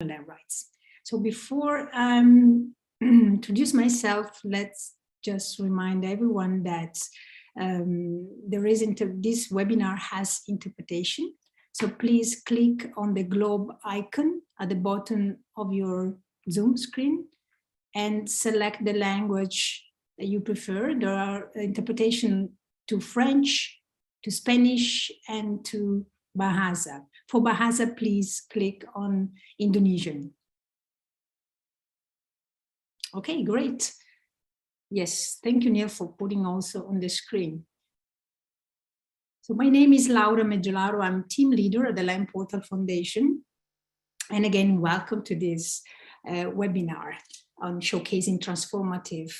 land rights. So before I introduce myself, let's just remind everyone that this webinar has interpretation. So please click on the globe icon at the bottom of your Zoom screen and select the language that you prefer. There are interpretation to French, to Spanish, and to Bahasa. For Bahasa, please click on Indonesian. Okay, great. Yes, thank you, Neil, for putting also on the screen. So my name is Laura Meggiolaro. I'm team leader at the Land Portal Foundation. And again, welcome to this webinar on showcasing transformative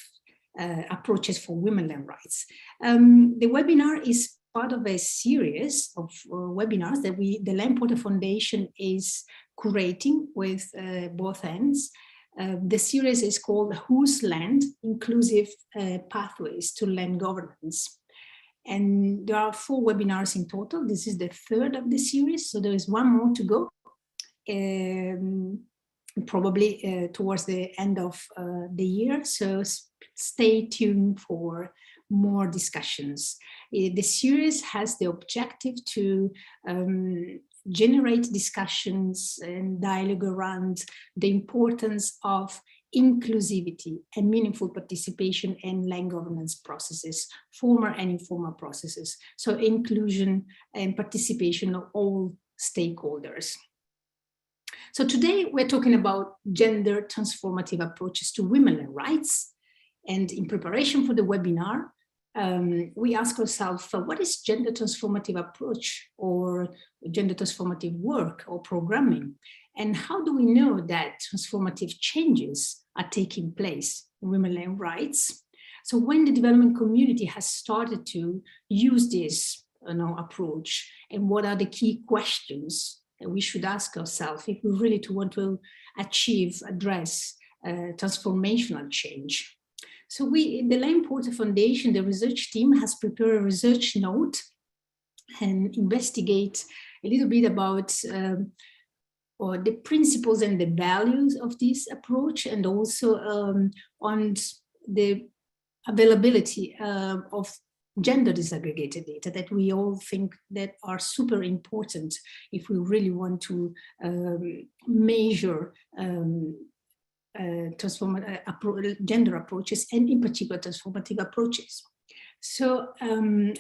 approaches for women land rights. The webinar is part of a series of webinars that the Land Portal Foundation is curating with both ends. The series is called Whose Land? Inclusive Pathways to Land Governance. And there are 4 webinars in total. This is the 3rd of the series, so there is one more to go. Probably towards the end of the year, so stay tuned for more discussions. The series has the objective to generate discussions and dialogue around the importance of inclusivity and meaningful participation in land governance processes, formal and informal processes. So inclusion and participation of all stakeholders. So today we're talking about gender transformative approaches to women and rights. And in preparation for the webinar, we ask ourselves, what is gender transformative approach or gender transformative work or programming? And how do we know that transformative changes are taking place in women and rights? So when the development community has started to use this approach, and what are the key questions that we should ask ourselves if we really want to address transformational change? So the Land Portal Foundation, the research team, has prepared a research note and investigate a little bit about the principles and the values of this approach, and also on the availability of gender disaggregated data that we all think that are super important if we really want to measure gender approaches, and in particular transformative approaches. So I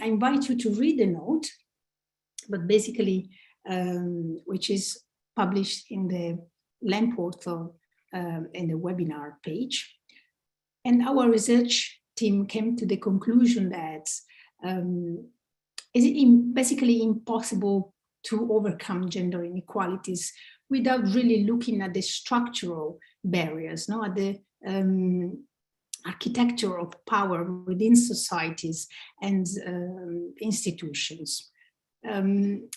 invite you to read the note, but basically, which is published in the Land Portal in the webinar page. And our research team came to the conclusion that it's basically impossible to overcome gender inequalities without really looking at the structural barriers, at the architecture of power within societies and institutions. And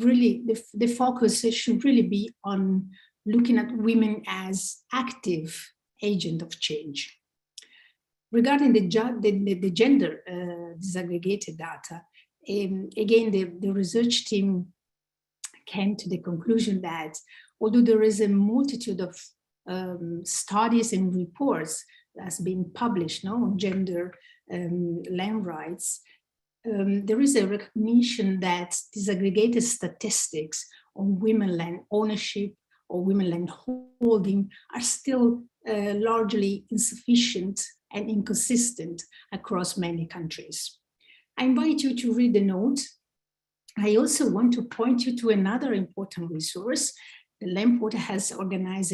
really the focus should really be on looking at women as active agent of change. Regarding the gender disaggregated data, again, the research team came to the conclusion that although there is a multitude of studies and reports that's been published on gender land rights, there is a recognition that disaggregated statistics on women land ownership or women land holding are still largely insufficient and inconsistent across many countries. I invite you to read the note. I also want to point you to another important resource. The Land Portal has organized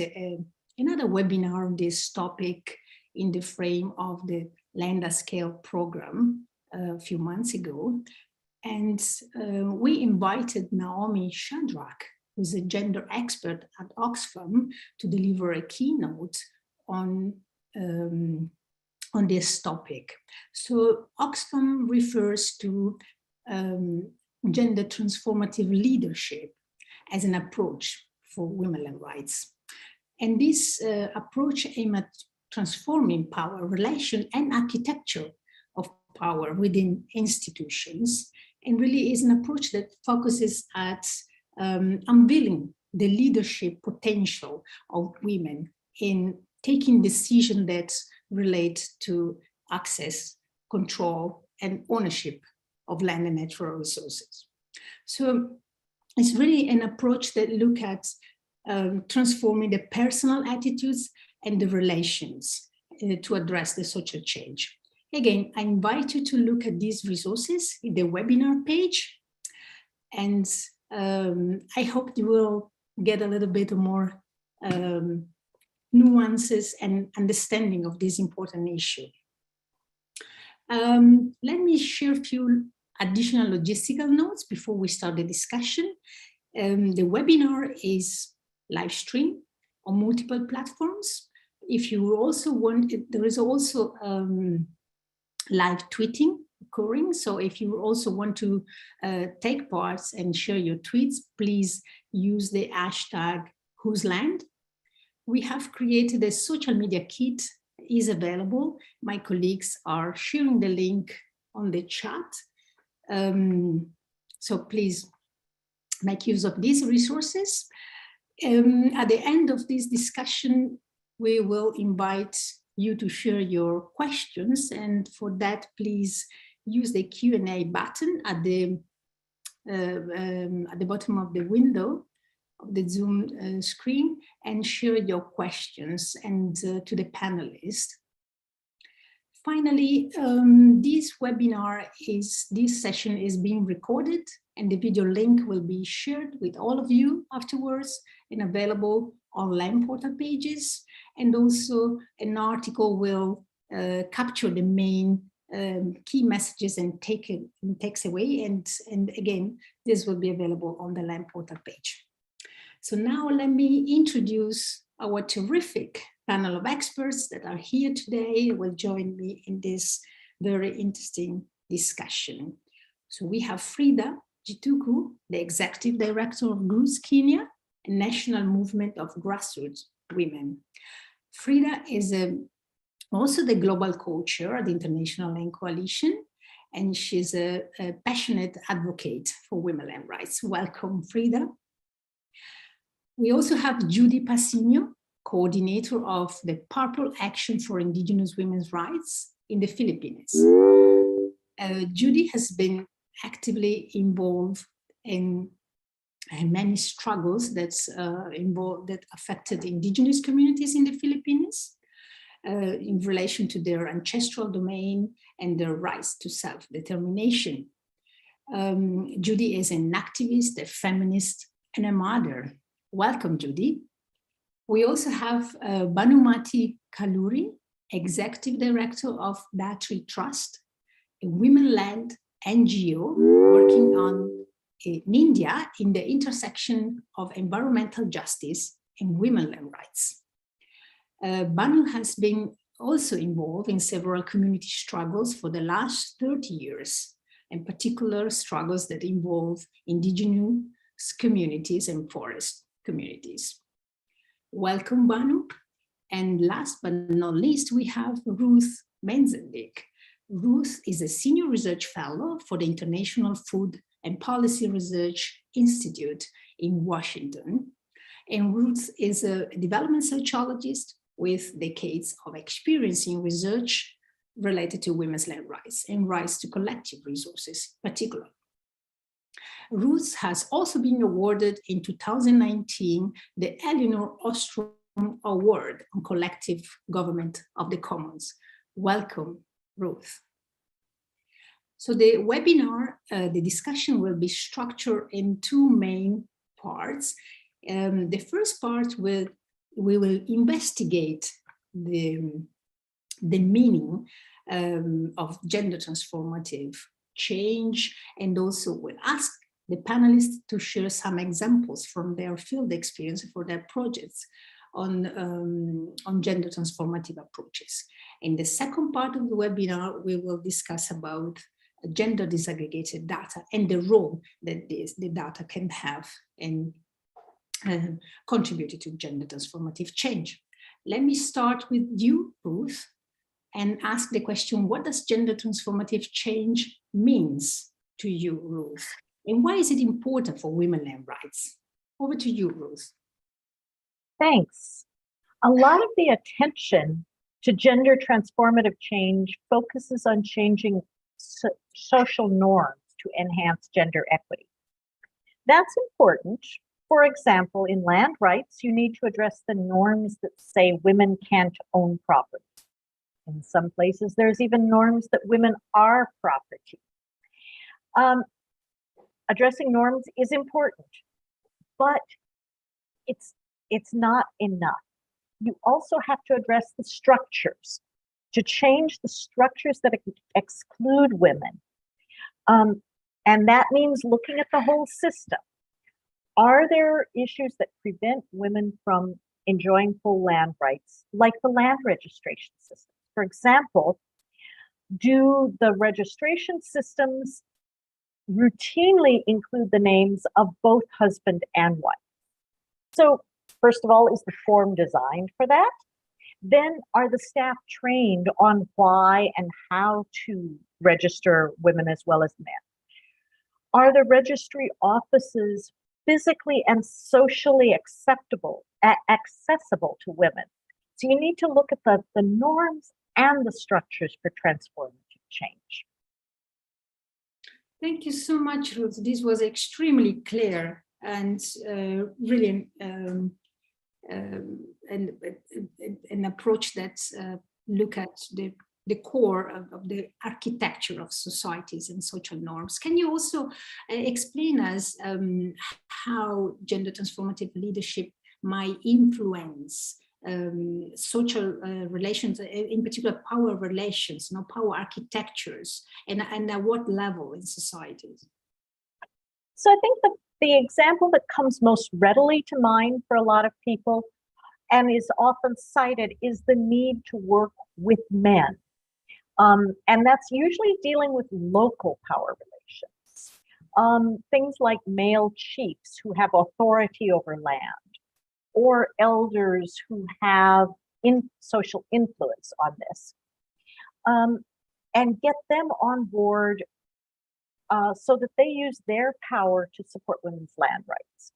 another webinar on this topic in the frame of the Land at Scale program a few months ago. And we invited Naomi Shadrach, who's a gender expert at Oxfam, to deliver a keynote on this topic. So Oxfam refers to gender transformative leadership as an approach for women and rights. And this approach aims at transforming power, relation, and architecture of power within institutions, and really is an approach that focuses at unveiling the leadership potential of women in taking decisions that relate to access, control, and ownership of land and natural resources. So it's really an approach that looks at transforming the personal attitudes and the relations to address the social change. Again, I invite you to look at these resources in the webinar page, and I hope you will get a little bit more nuances and understanding of this important issue. Let me share a few additional logistical notes before we start the discussion. The webinar is live streamed on multiple platforms. If you also want, there is also live tweeting occurring. So if you also want to take part and share your tweets, please use the hashtag #WhoseLand. We have created a social media kit, is available. My colleagues are sharing the link on the chat. So please make use of these resources. At the end of this discussion, we will invite you to share your questions. And for that, please use the Q&A button at the bottom of the window of the Zoom screen and share your questions and to the panelists. Finally, this session is being recorded, and the video link will be shared with all of you afterwards and available on LAM portal pages. And also an article will capture the main key messages and takes away. And again, this will be available on the LAM portal page. So now let me introduce our terrific panel of experts that are here today, will join me in this very interesting discussion. So we have Frida Gituku, the Executive Director of GROOS Kenya, a national movement of grassroots women. Frida is also the global co-chair at the International Land Coalition, and she's a passionate advocate for women land rights. Welcome, Frida. We also have Judy Passinho, coordinator of the Purple Action for Indigenous Women's Rights in the Philippines. Judy has been actively involved in many struggles that affected indigenous communities in the Philippines in relation to their ancestral domain and their rights to self-determination. Judy is an activist, a feminist, and a mother. Welcome, Judy. We also have Bhanumati Kalluri, Executive Director of Datri Trust, a women-led NGO working in India in the intersection of environmental justice and women land rights. Banu has been also involved in several community struggles for the last 30 years, in particular struggles that involve indigenous communities and forest communities. Welcome, Banu. And last but not least, we have Ruth Menzendik. Ruth is a senior research fellow for the International Food and Policy Research Institute in Washington. And Ruth is a development sociologist with decades of experience in research related to women's land rights and rights to collective resources in particular. Ruth has also been awarded in 2019 the Elinor Ostrom Award on Collective Government of the Commons. Welcome, Ruth. So the webinar, the discussion will be structured in two main parts. The first part we will investigate the meaning of gender transformative change, and also we'll ask the panelists to share some examples from their field experience for their projects on gender transformative approaches. In the second part of the webinar, we will discuss about gender disaggregated data and the role that the data can have in contributing to gender transformative change. Let me start with you, Ruth, and ask the question, what does gender transformative change means to you, Ruth? And why is it important for women land rights? Over to you, Ruth. Thanks. A lot of the attention to gender transformative change focuses on changing social norms to enhance gender equity. That's important. For example, in land rights, you need to address the norms that say women can't own property. In some places, there's even norms that women are property. Addressing norms is important, but it's not enough. You also have to address the structures, to change the structures that exclude women. And that means looking at the whole system. Are there issues that prevent women from enjoying full land rights, like the land registration system? For example, do the registration systems routinely include the names of both husband and wife? So first of all, is the form designed for that? Then are the staff trained on why and how to register women as well as men? Are the registry offices physically and socially accessible to women? So you need to look at the norms and the structures for transformative change. Thank you so much, Ruth. This was extremely clear and really an approach that look at the core of the architecture of societies and social norms. Can you also explain us how gender transformative leadership might influence social relations, in particular power relations, power architectures, and at what level in societies? So I think the example that comes most readily to mind for a lot of people and is often cited is the need to work with men. And that's usually dealing with local power relations. Things like male chiefs who have authority over land, or elders who have social influence on this, and get them on board so that they use their power to support women's land rights.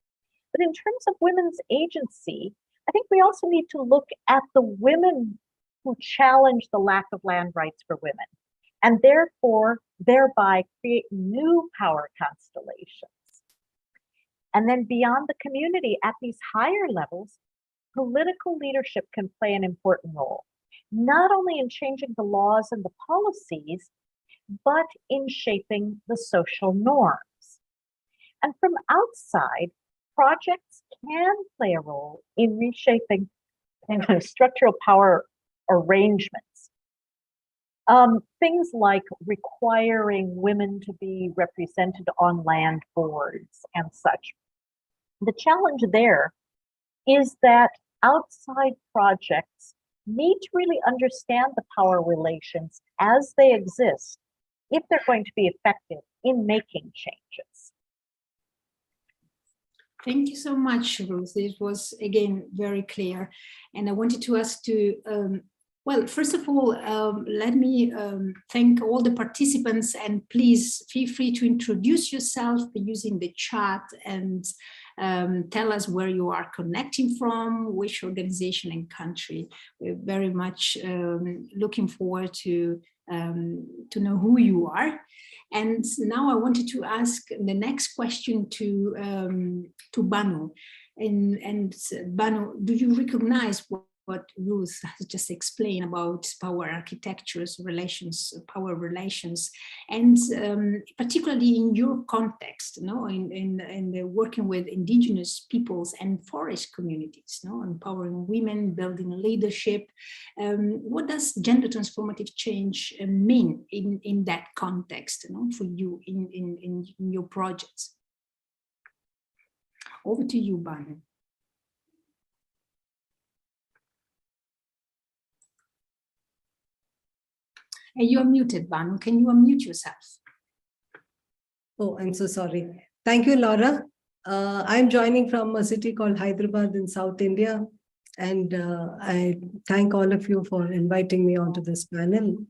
But in terms of women's agency, I think we also need to look at the women who challenge the lack of land rights for women, and therefore thereby create new power constellations. And then beyond the community, at these higher levels, political leadership can play an important role, not only in changing the laws and the policies, but in shaping the social norms. And from outside, projects can play a role in reshaping structural power arrangements. Things like requiring women to be represented on land boards and such. The challenge there is that outside projects need to really understand the power relations as they exist if they're going to be effective in making changes. Thank you so much, Ruth. It was, again, very clear. And I wanted to ask well, first of all, let me thank all the participants, and please feel free to introduce yourself using the chat and tell us where you are connecting from, which organization and country. We're very much looking forward to know who you are. And now I wanted to ask the next question to Banu. And Banu, do you recognize what Ruth has just explained about power architectures, power relations, and particularly in your context, in the working with indigenous peoples and forest communities, empowering women, building leadership. What does gender transformative change mean in that context, for you in your projects? Over to you, Banu. You're muted, Banu. Can you unmute yourself? Oh, I'm so sorry. Thank you, Laura. I'm joining from a city called Hyderabad in South India. And I thank all of you for inviting me onto this panel.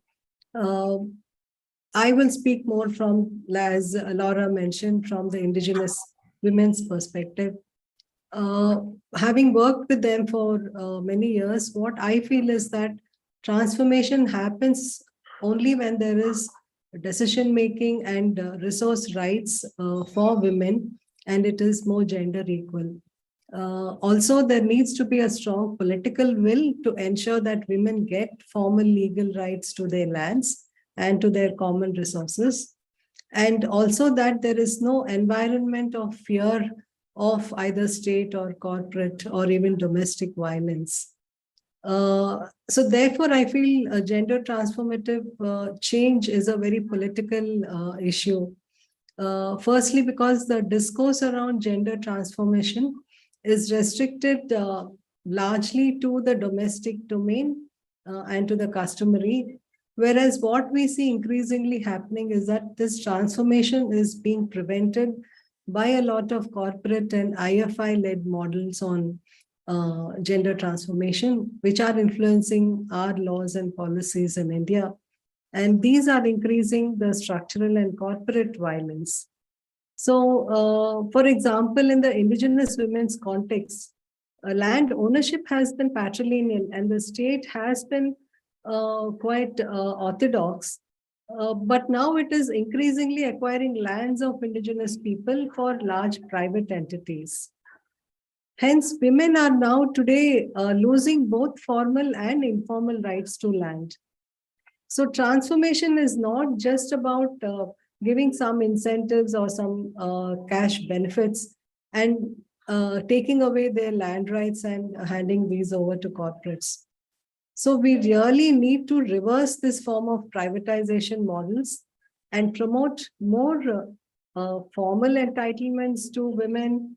I will speak more from, as Laura mentioned, from the indigenous women's perspective. uh, having worked with them for many years, what I feel is that transformation happens only when there is decision making and resource rights for women, and it is more gender equal. Also, there needs to be a strong political will to ensure that women get formal legal rights to their lands and to their common resources. And also that there is no environment of fear of either state or corporate or even domestic violence. So therefore, I feel gender transformative change is a very political issue. Firstly, because the discourse around gender transformation is restricted largely to the domestic domain and to the customary. Whereas what we see increasingly happening is that this transformation is being prevented by a lot of corporate and IFI-led models on gender transformation, which are influencing our laws and policies in India. And these are increasing the structural and corporate violence. So, for example, in the indigenous women's context, land ownership has been patrilineal and the state has been quite orthodox. But now it is increasingly acquiring lands of indigenous people for large private entities. Hence, women are now today losing both formal and informal rights to land. So transformation is not just about giving some incentives or some cash benefits and taking away their land rights and handing these over to corporates. So we really need to reverse this form of privatization models and promote more formal entitlements to women,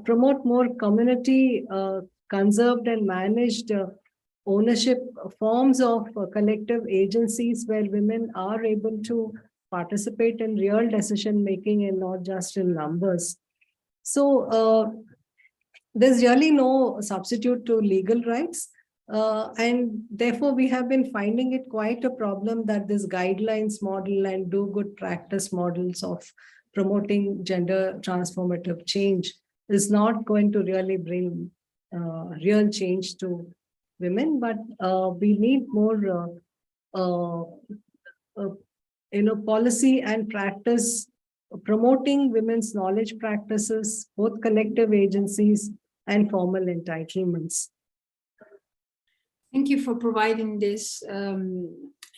promote more community conserved and managed ownership forms of collective agencies where women are able to participate in real decision making and not just in numbers. So there's really no substitute to legal rights. And therefore, we have been finding it quite a problem that this guidelines model and do good practice models of promoting gender transformative change is not going to really bring real change to women, but we need more uh, uh, policy and practice promoting women's knowledge practices, both collective agencies and formal entitlements. Thank you for providing these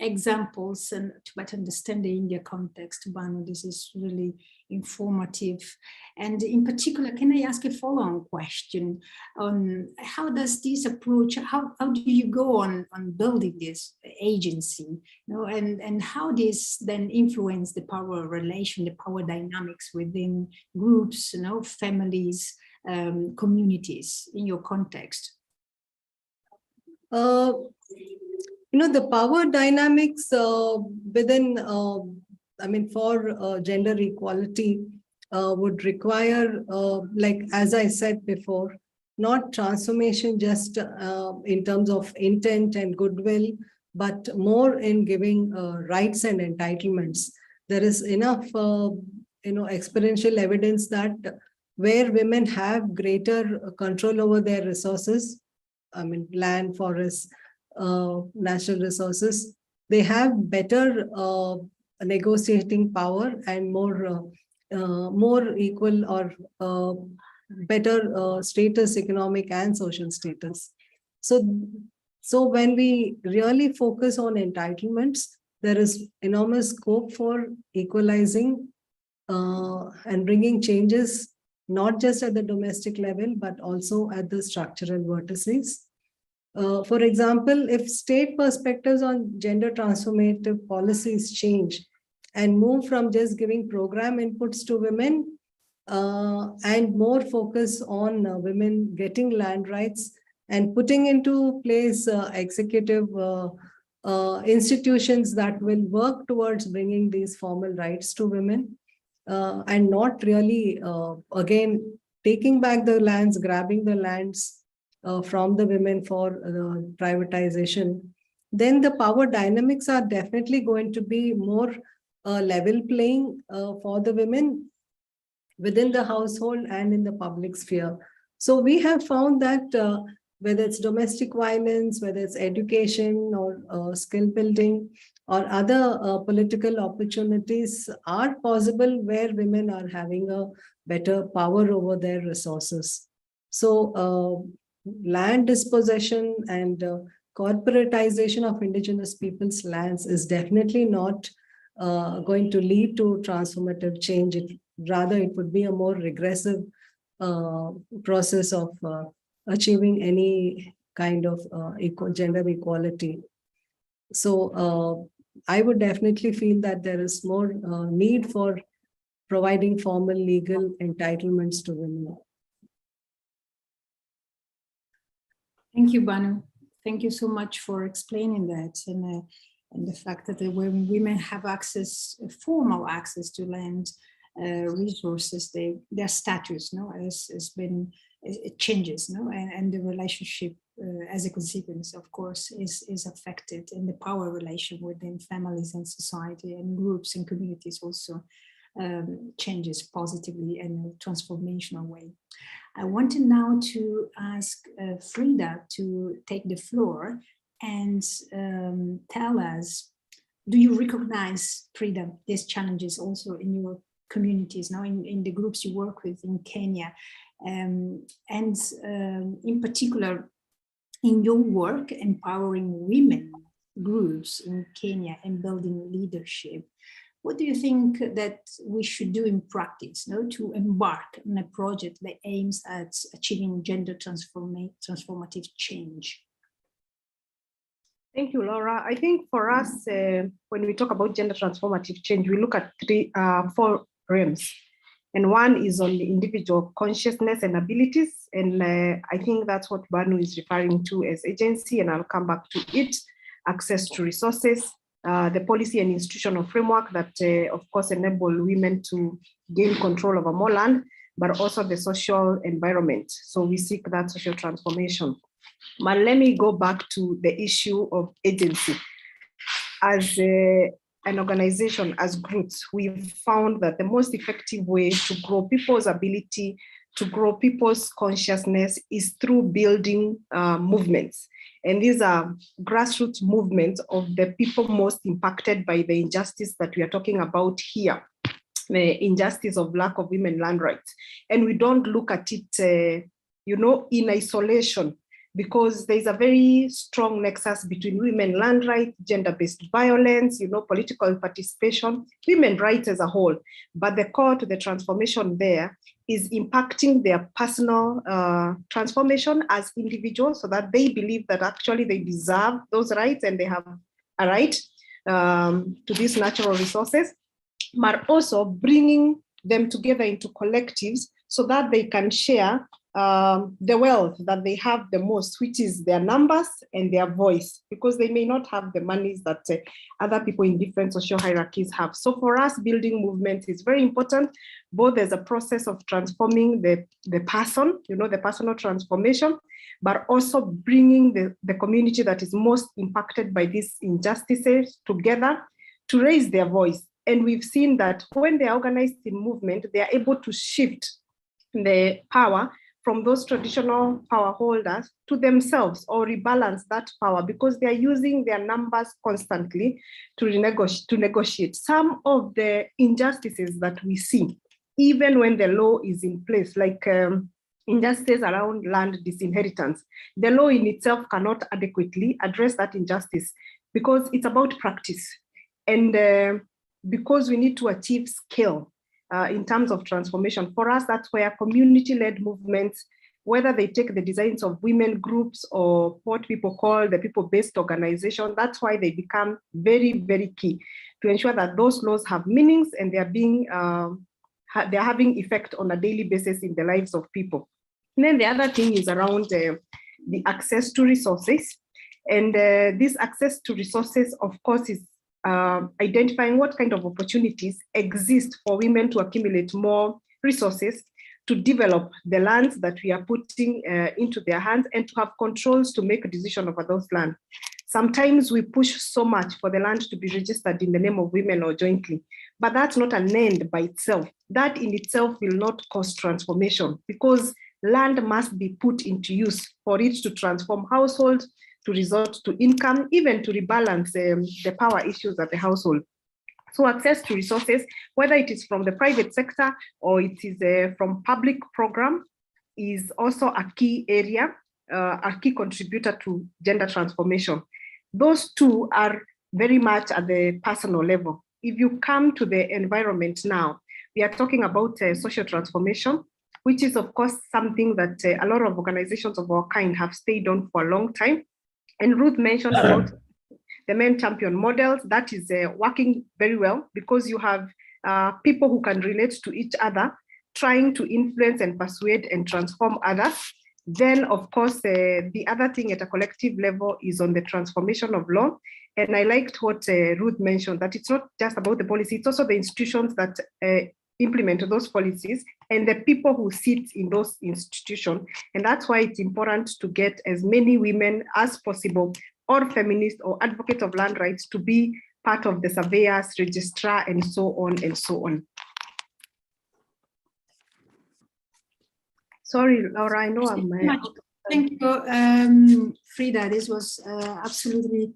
examples and to better understand the India context, Banu. This is really informative. And in particular, can I ask a follow-on question on how does this approach, how do you go on building this agency, and how this then influence the power relation, the power dynamics within groups, families, communities in your context? The power dynamics within, for gender equality would require, like, as I said before, not transformation just in terms of intent and goodwill, but more in giving rights and entitlements. There is enough, experiential evidence that where women have greater control over their resources, land, forests, natural resources, they have better negotiating power and more equal or better status, economic and social status. So when we really focus on entitlements, there is enormous scope for equalizing and bringing changes, not just at the domestic level, but also at the structural vertices. For example, if state perspectives on gender transformative policies change and move from just giving program inputs to women and more focus on women getting land rights and putting into place executive institutions that will work towards bringing these formal rights to women, and not really, again, taking back the lands, grabbing the lands from the women for privatization, then the power dynamics are definitely going to be more level playing for the women. within the household and in the public sphere. So we have found that whether it's domestic violence, whether it's education or skill building or other political opportunities are possible where women are having a better power over their resources. So land dispossession and corporatization of indigenous people's lands is definitely not going to lead to transformative change. Rather, it would be a more regressive process of achieving any kind of gender equality. So I would definitely feel that there is more need for providing formal legal entitlements to women. Thank you, Banu. Thank you so much for explaining that, and the fact that when women have access, formal access to land resources, their status, it changes, and the relationship as a consequence, of course, is affected, and the power relation within families and society and groups and communities also changes positively in a transformational way. I wanted now to ask Frida to take the floor and tell us, do you recognize, Frida, these challenges also in your communities, now in the groups you work with in Kenya, and in particular in your work empowering women groups in Kenya and building leadership? What do you think that we should do in practice, to embark on a project that aims at achieving gender transformative change? Thank you, Laura. I think for us, when we talk about gender transformative change, we look at four realms. And one is on the individual consciousness and abilities. And I think that's what Banu is referring to as agency, and I'll come back to it. Access to resources, the policy and institutional framework that, of course, enable women to gain control over more land, but also the social environment. So we seek that social transformation. But let me go back to the issue of agency. As an organization, as groups, we've found that the most effective way to grow people's ability, to grow people's consciousness is through building movements. And these are grassroots movements of the people most impacted by the injustice that we are talking about here, the injustice of lack of women land rights. And we don't look at it, in isolation, because there's a very strong nexus between women land rights, gender-based violence, political participation, women rights as a whole. But the core to the transformation there is impacting their personal transformation as individuals, so that they believe that actually they deserve those rights and they have a right to these natural resources, but also bringing them together into collectives so that they can share the wealth that they have the most, which is their numbers and their voice, because they may not have the monies that other people in different social hierarchies have. So for us, building movements is very important, both as a process of transforming the person, the personal transformation, but also bringing the community that is most impacted by these injustices together to raise their voice. And we've seen that when they are organized in movement, they are able to shift the power from those traditional power holders to themselves, or rebalance that power, because they are using their numbers constantly to negotiate some of the injustices that we see, even when the law is in place, like injustice around land disinheritance. The law in itself cannot adequately address that injustice because it's about practice. And because we need to achieve scale in terms of transformation. For us, that's where community-led movements, whether they take the designs of women groups or what people call the people-based organization, that's why they become very, very key to ensure that those laws have meanings and they are they're having effect on a daily basis in the lives of people. And then the other thing is around the access to resources. And this access to resources, of course, is identifying what kind of opportunities exist for women to accumulate more resources, to develop the lands that we are putting into their hands, and to have controls to make a decision over those lands. Sometimes we push so much for the land to be registered in the name of women or jointly, but that's not an end by itself. That in itself will not cause transformation, because land must be put into use for it to transform households, to resort to income, even to rebalance the power issues at the household. So access to resources, whether it is from the private sector or it is from public program, is also a key area, a key contributor to gender transformation. Those two are very much at the personal level. If you come to the environment now, we are talking about social transformation, which is of course something that a lot of organizations of our kind have stayed on for a long time. And Ruth mentioned about the men champion models. That is working very well, because you have people who can relate to each other, trying to influence and persuade and transform others. Then, of course, the other thing at a collective level is on the transformation of law. And I liked what Ruth mentioned, that it's not just about the policy, it's also the institutions that implement those policies and the people who sit in those institutions. And that's why it's important to get as many women as possible, or feminists or advocates of land rights, to be part of the surveyors, registrar, and so on and so on. Sorry, Laura, I know I'm... Thank you, Frida. This was absolutely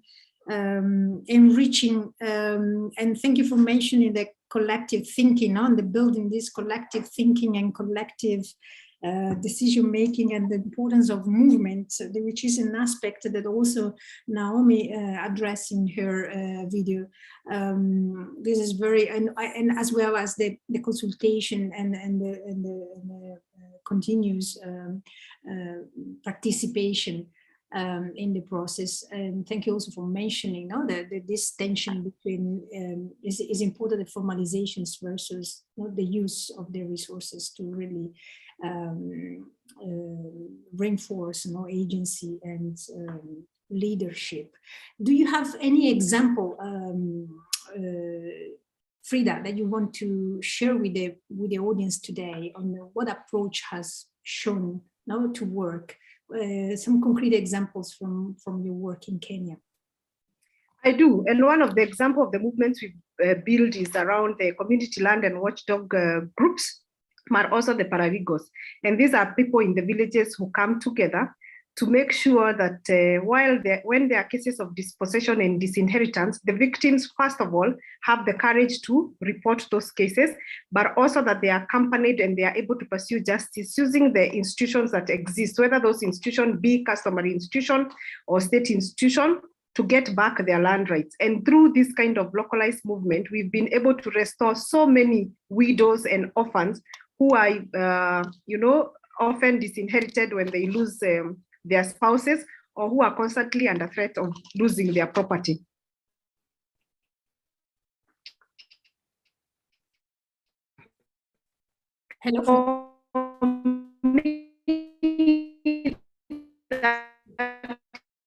enriching, and thank you for mentioning the collective thinking on the building this collective thinking and collective decision making, and the importance of movement, which is an aspect that also Naomi addressed in her video. This is very, and as well as the consultation and the continuous participation in the process. And thank you also for mentioning that this tension between is important, the formalizations versus the use of the resources to really reinforce agency and leadership. Do you have any example, Frida, that you want to share with the audience today on what approach has shown now to work? Some concrete examples from your work in Kenya. I do, and one of the examples of the movements we've built is around the community land and watchdog groups, but also the pararigos. And these are people in the villages who come together to make sure that when there are cases of dispossession and disinheritance, the victims, first of all, have the courage to report those cases, but also that they are accompanied and they are able to pursue justice using the institutions that exist, whether those institutions be customary institution or state institution, to get back their land rights. And through this kind of localized movement, we've been able to restore so many widows and orphans who are, often disinherited when they lose their spouses, or who are constantly under threat of losing their property. Hello.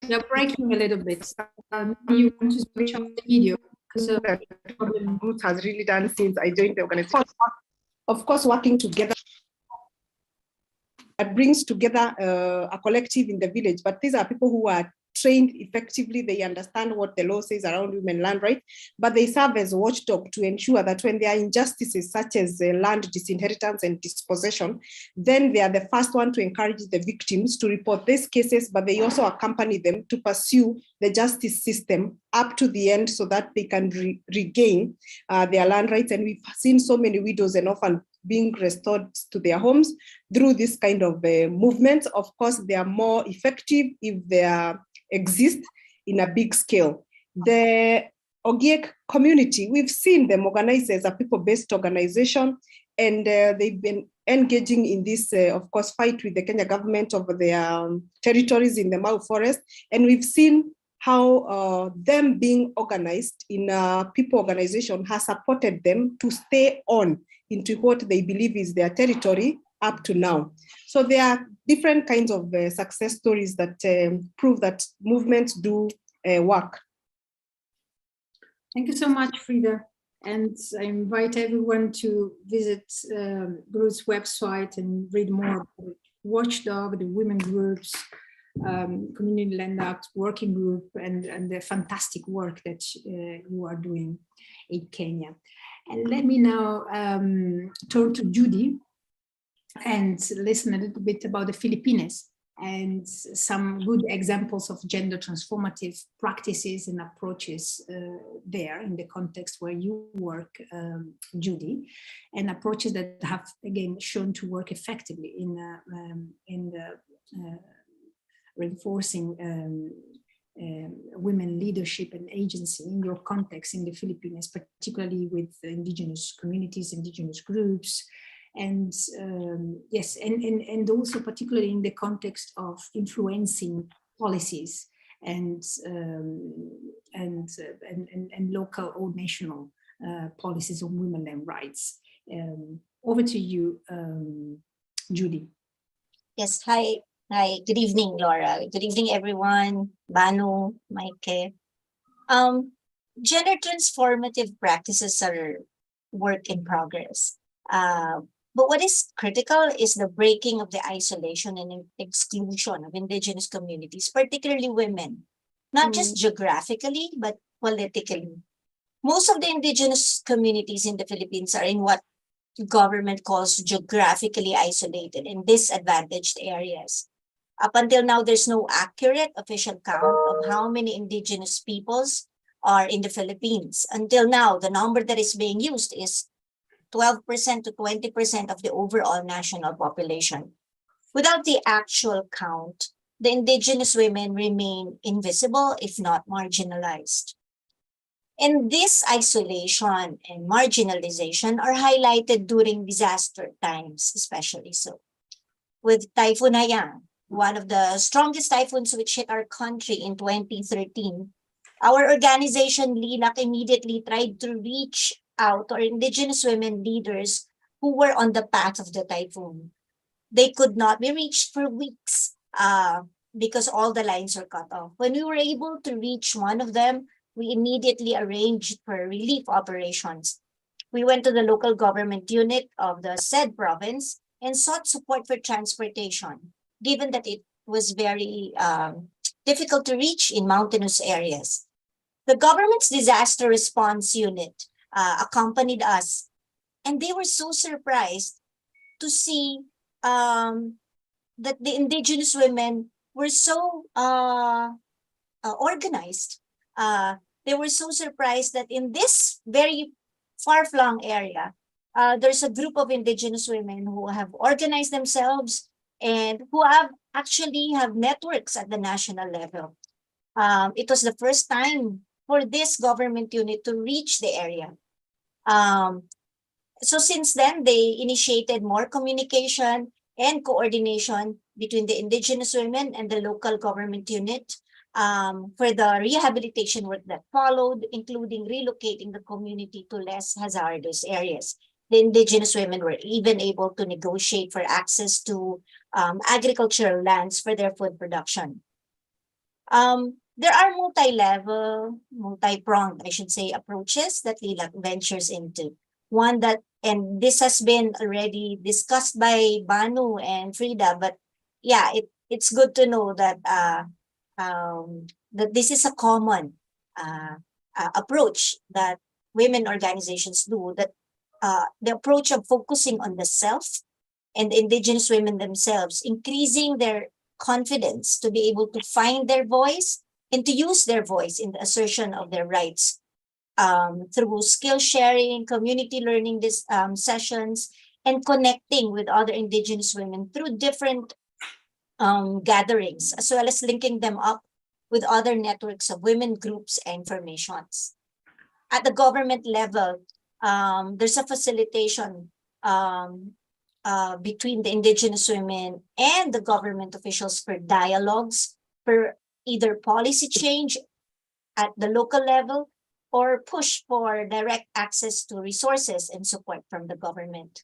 You're breaking a little bit. You want to switch off the video because Ruth has really done since I joined the organization. Of course, working together. That brings together a collective in the village, but these are people who are trained effectively. They understand what the law says around women land rights, but they serve as a watchdog to ensure that when there are injustices such as land disinheritance and dispossession, then they are the first one to encourage the victims to report these cases, but they also accompany them to pursue the justice system up to the end so that they can regain their land rights. And we've seen so many widows and orphans being restored to their homes through this kind of movements. Of course, they are more effective if they exist in a big scale. The Ogiek community, we've seen them organize as a people-based organization, and they've been engaging in this, of course, fight with the Kenya government over their territories in the Mau Forest. And we've seen how them being organized in a people organization has supported them to stay on into what they believe is their territory up to now. So there are different kinds of success stories that prove that movements do work. Thank you so much, Frida. And I invite everyone to visit Ruth's website and read more about Watchdog, the women groups, Community Land Act Working Group and the fantastic work that you are doing in Kenya. And let me now turn to Judy and listen a little bit about the Philippines and some good examples of gender transformative practices and approaches there in the context where you work, Judy, and approaches that have again shown to work effectively in reinforcing women leadership and agency in your context in the Philippines, particularly with indigenous communities, indigenous groups, and yes, and also particularly in the context of influencing policies and local or national policies on women and rights. Over to you, Judy. Yes, hi. Hi, good evening, Laura. Good evening, everyone. Banu, Maike. Gender transformative practices are work in progress. But what is critical is the breaking of the isolation and exclusion of indigenous communities, particularly women, not just geographically, but politically. Most of the indigenous communities in the Philippines are in what government calls geographically isolated and disadvantaged areas. Up until now, there's no accurate official count of how many indigenous peoples are in the Philippines. Until now, the number that is being used is 12% to 20% of the overall national population. Without the actual count, the indigenous women remain invisible, if not marginalized. And this isolation and marginalization are highlighted during disaster times, especially so. With Typhoon Haiyan, one of the strongest typhoons which hit our country in 2013, our organization, LILAC, immediately tried to reach out to our indigenous women leaders who were on the path of the typhoon. They could not be reached for weeks because all the lines were cut off. When we were able to reach one of them, we immediately arranged for relief operations. We went to the local government unit of the said province and sought support for transportation, given that it was very difficult to reach in mountainous areas. The government's disaster response unit accompanied us, and they were so surprised to see that the indigenous women were so organized. They were so surprised that in this very far-flung area, there's a group of indigenous women who have organized themselves and who actually have networks at the national level. It was the first time for this government unit to reach the area. So since then, they initiated more communication and coordination between the indigenous women and the local government unit for the rehabilitation work that followed, including relocating the community to less hazardous areas. The indigenous women were even able to negotiate for access to agricultural lands for their food production. There are multi-level, multi-pronged, I should say, approaches that LILAC ventures into. One that, and this has been already discussed by Banu and Frida, but yeah, it's good to know that that this is a common approach that women organizations do, that the approach of focusing on the self and the indigenous women themselves, increasing their confidence to be able to find their voice and to use their voice in the assertion of their rights through skill sharing, community learning sessions, and connecting with other indigenous women through different gatherings, as well as linking them up with other networks of women groups and formations. At the government level, there's a facilitation between the indigenous women and the government officials for dialogues, for either policy change at the local level or push for direct access to resources and support from the government.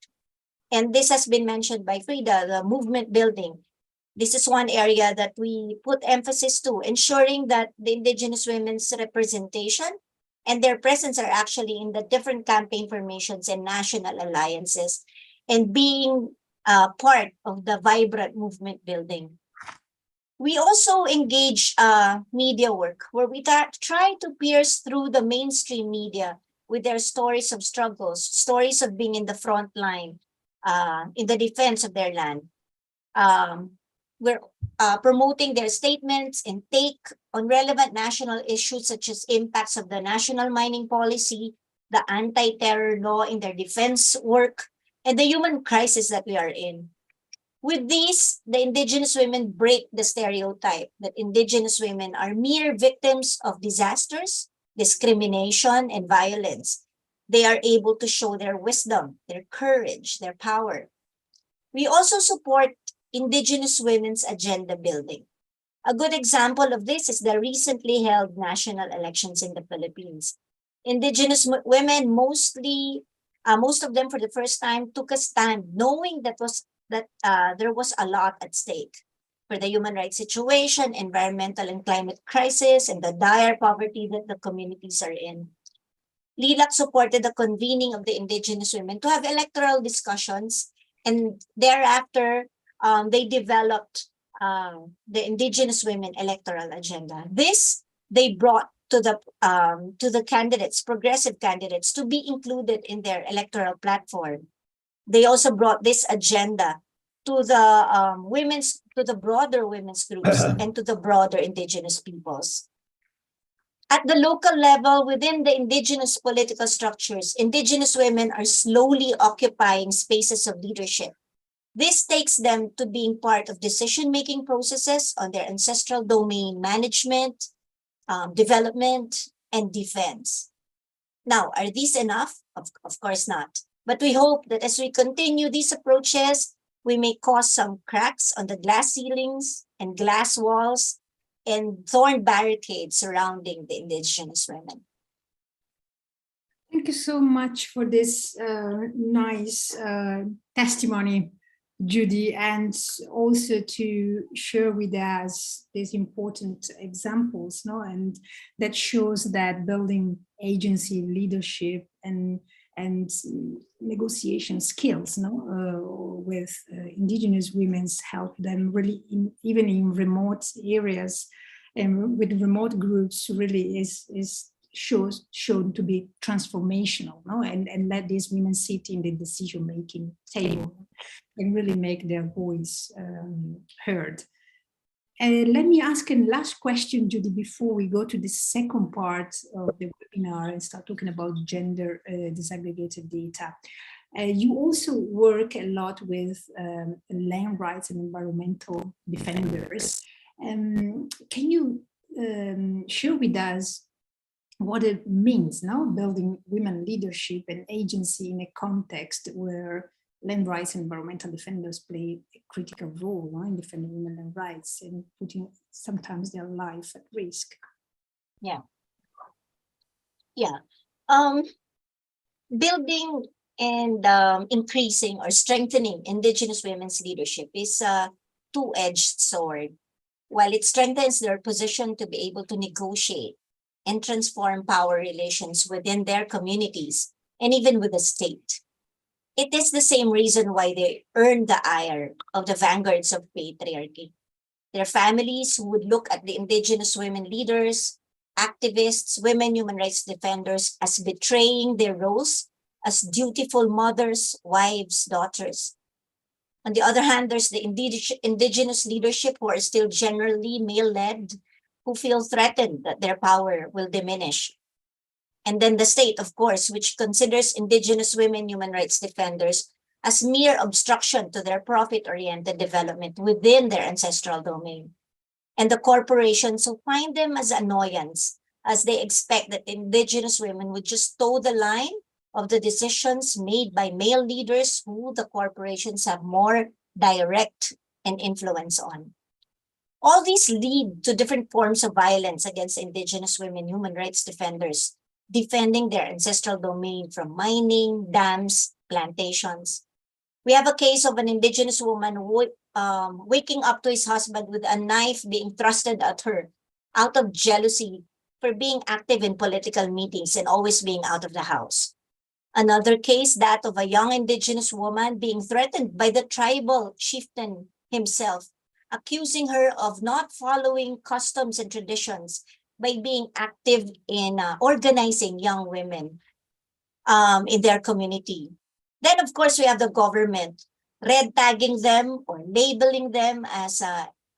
And this has been mentioned by Frida, the movement building. This is one area that we put emphasis to, ensuring that the indigenous women's representation and their presence are actually in the different campaign formations and national alliances, and being part of the vibrant movement building. We also engage media work where we try to pierce through the mainstream media with their stories of struggles, stories of being in the front line, in the defense of their land. We're promoting their statements and take on relevant national issues such as impacts of the national mining policy, the anti-terror law in their defense work, and the human crisis that we are in. With these, the Indigenous women break the stereotype that Indigenous women are mere victims of disasters, discrimination, and violence. They are able to show their wisdom, their courage, their power. We also support Indigenous women's agenda building. A good example of this is the recently held national elections in the Philippines. Indigenous women, most of them for the first time, took a stand knowing that there was a lot at stake for the human rights situation, environmental and climate crisis, and the dire poverty that the communities are in. LILAC supported the convening of the Indigenous women to have electoral discussions, and thereafter, they developed the Indigenous women electoral agenda. This they brought to the candidates, progressive candidates, to be included in their electoral platform. They also brought this agenda to the broader women's groups and to the broader Indigenous peoples. At the local level, within the Indigenous political structures, Indigenous women are slowly occupying spaces of leadership. This takes them to being part of decision-making processes on their ancestral domain management, development, and defense. Now, are these enough? Of course not. But we hope that as we continue these approaches, we may cause some cracks on the glass ceilings and glass walls and thorn barricades surrounding the Indigenous women. Thank you so much for this nice testimony, Judy, and also to share with us these important examples, no? And that shows that building agency, leadership, and negotiation skills, no, with Indigenous women's help them really, even in remote areas and with remote groups, really is shown to be transformational, no? And let these women sit in the decision-making table and really make their voice heard. Let me ask a last question, Judy, before we go to the second part of the webinar and start talking about gender disaggregated data. You also work a lot with land rights and environmental defenders. Can you share with us what it means, no? Building women leadership and agency in a context where land rights and environmental defenders play a critical role, no, in defending women and rights and putting sometimes their life at risk. Yeah. Building and increasing or strengthening Indigenous women's leadership is a two-edged sword. While it strengthens their position to be able to negotiate and transform power relations within their communities and even with the state, it is the same reason why they earn the ire of the vanguards of patriarchy. Their families who would look at the Indigenous women leaders, activists, women human rights defenders as betraying their roles as dutiful mothers, wives, daughters. On the other hand, there's the Indigenous leadership who are still generally male-led, who feel threatened that their power will diminish. And then the state, of course, which considers Indigenous women human rights defenders as mere obstruction to their profit-oriented development within their ancestral domain. And the corporations who find them as annoyance, as they expect that Indigenous women would just toe the line of the decisions made by male leaders who the corporations have more direct and influence on. All these lead to different forms of violence against Indigenous women human rights defenders, defending their ancestral domain from mining, dams, plantations. We have a case of an Indigenous woman waking up to his husband with a knife being thrusted at her out of jealousy for being active in political meetings and always being out of the house. Another case, that of a young Indigenous woman being threatened by the tribal chieftain himself accusing her of not following customs and traditions by being active in organizing young women in their community. Then, of course, we have the government red tagging them or labeling them as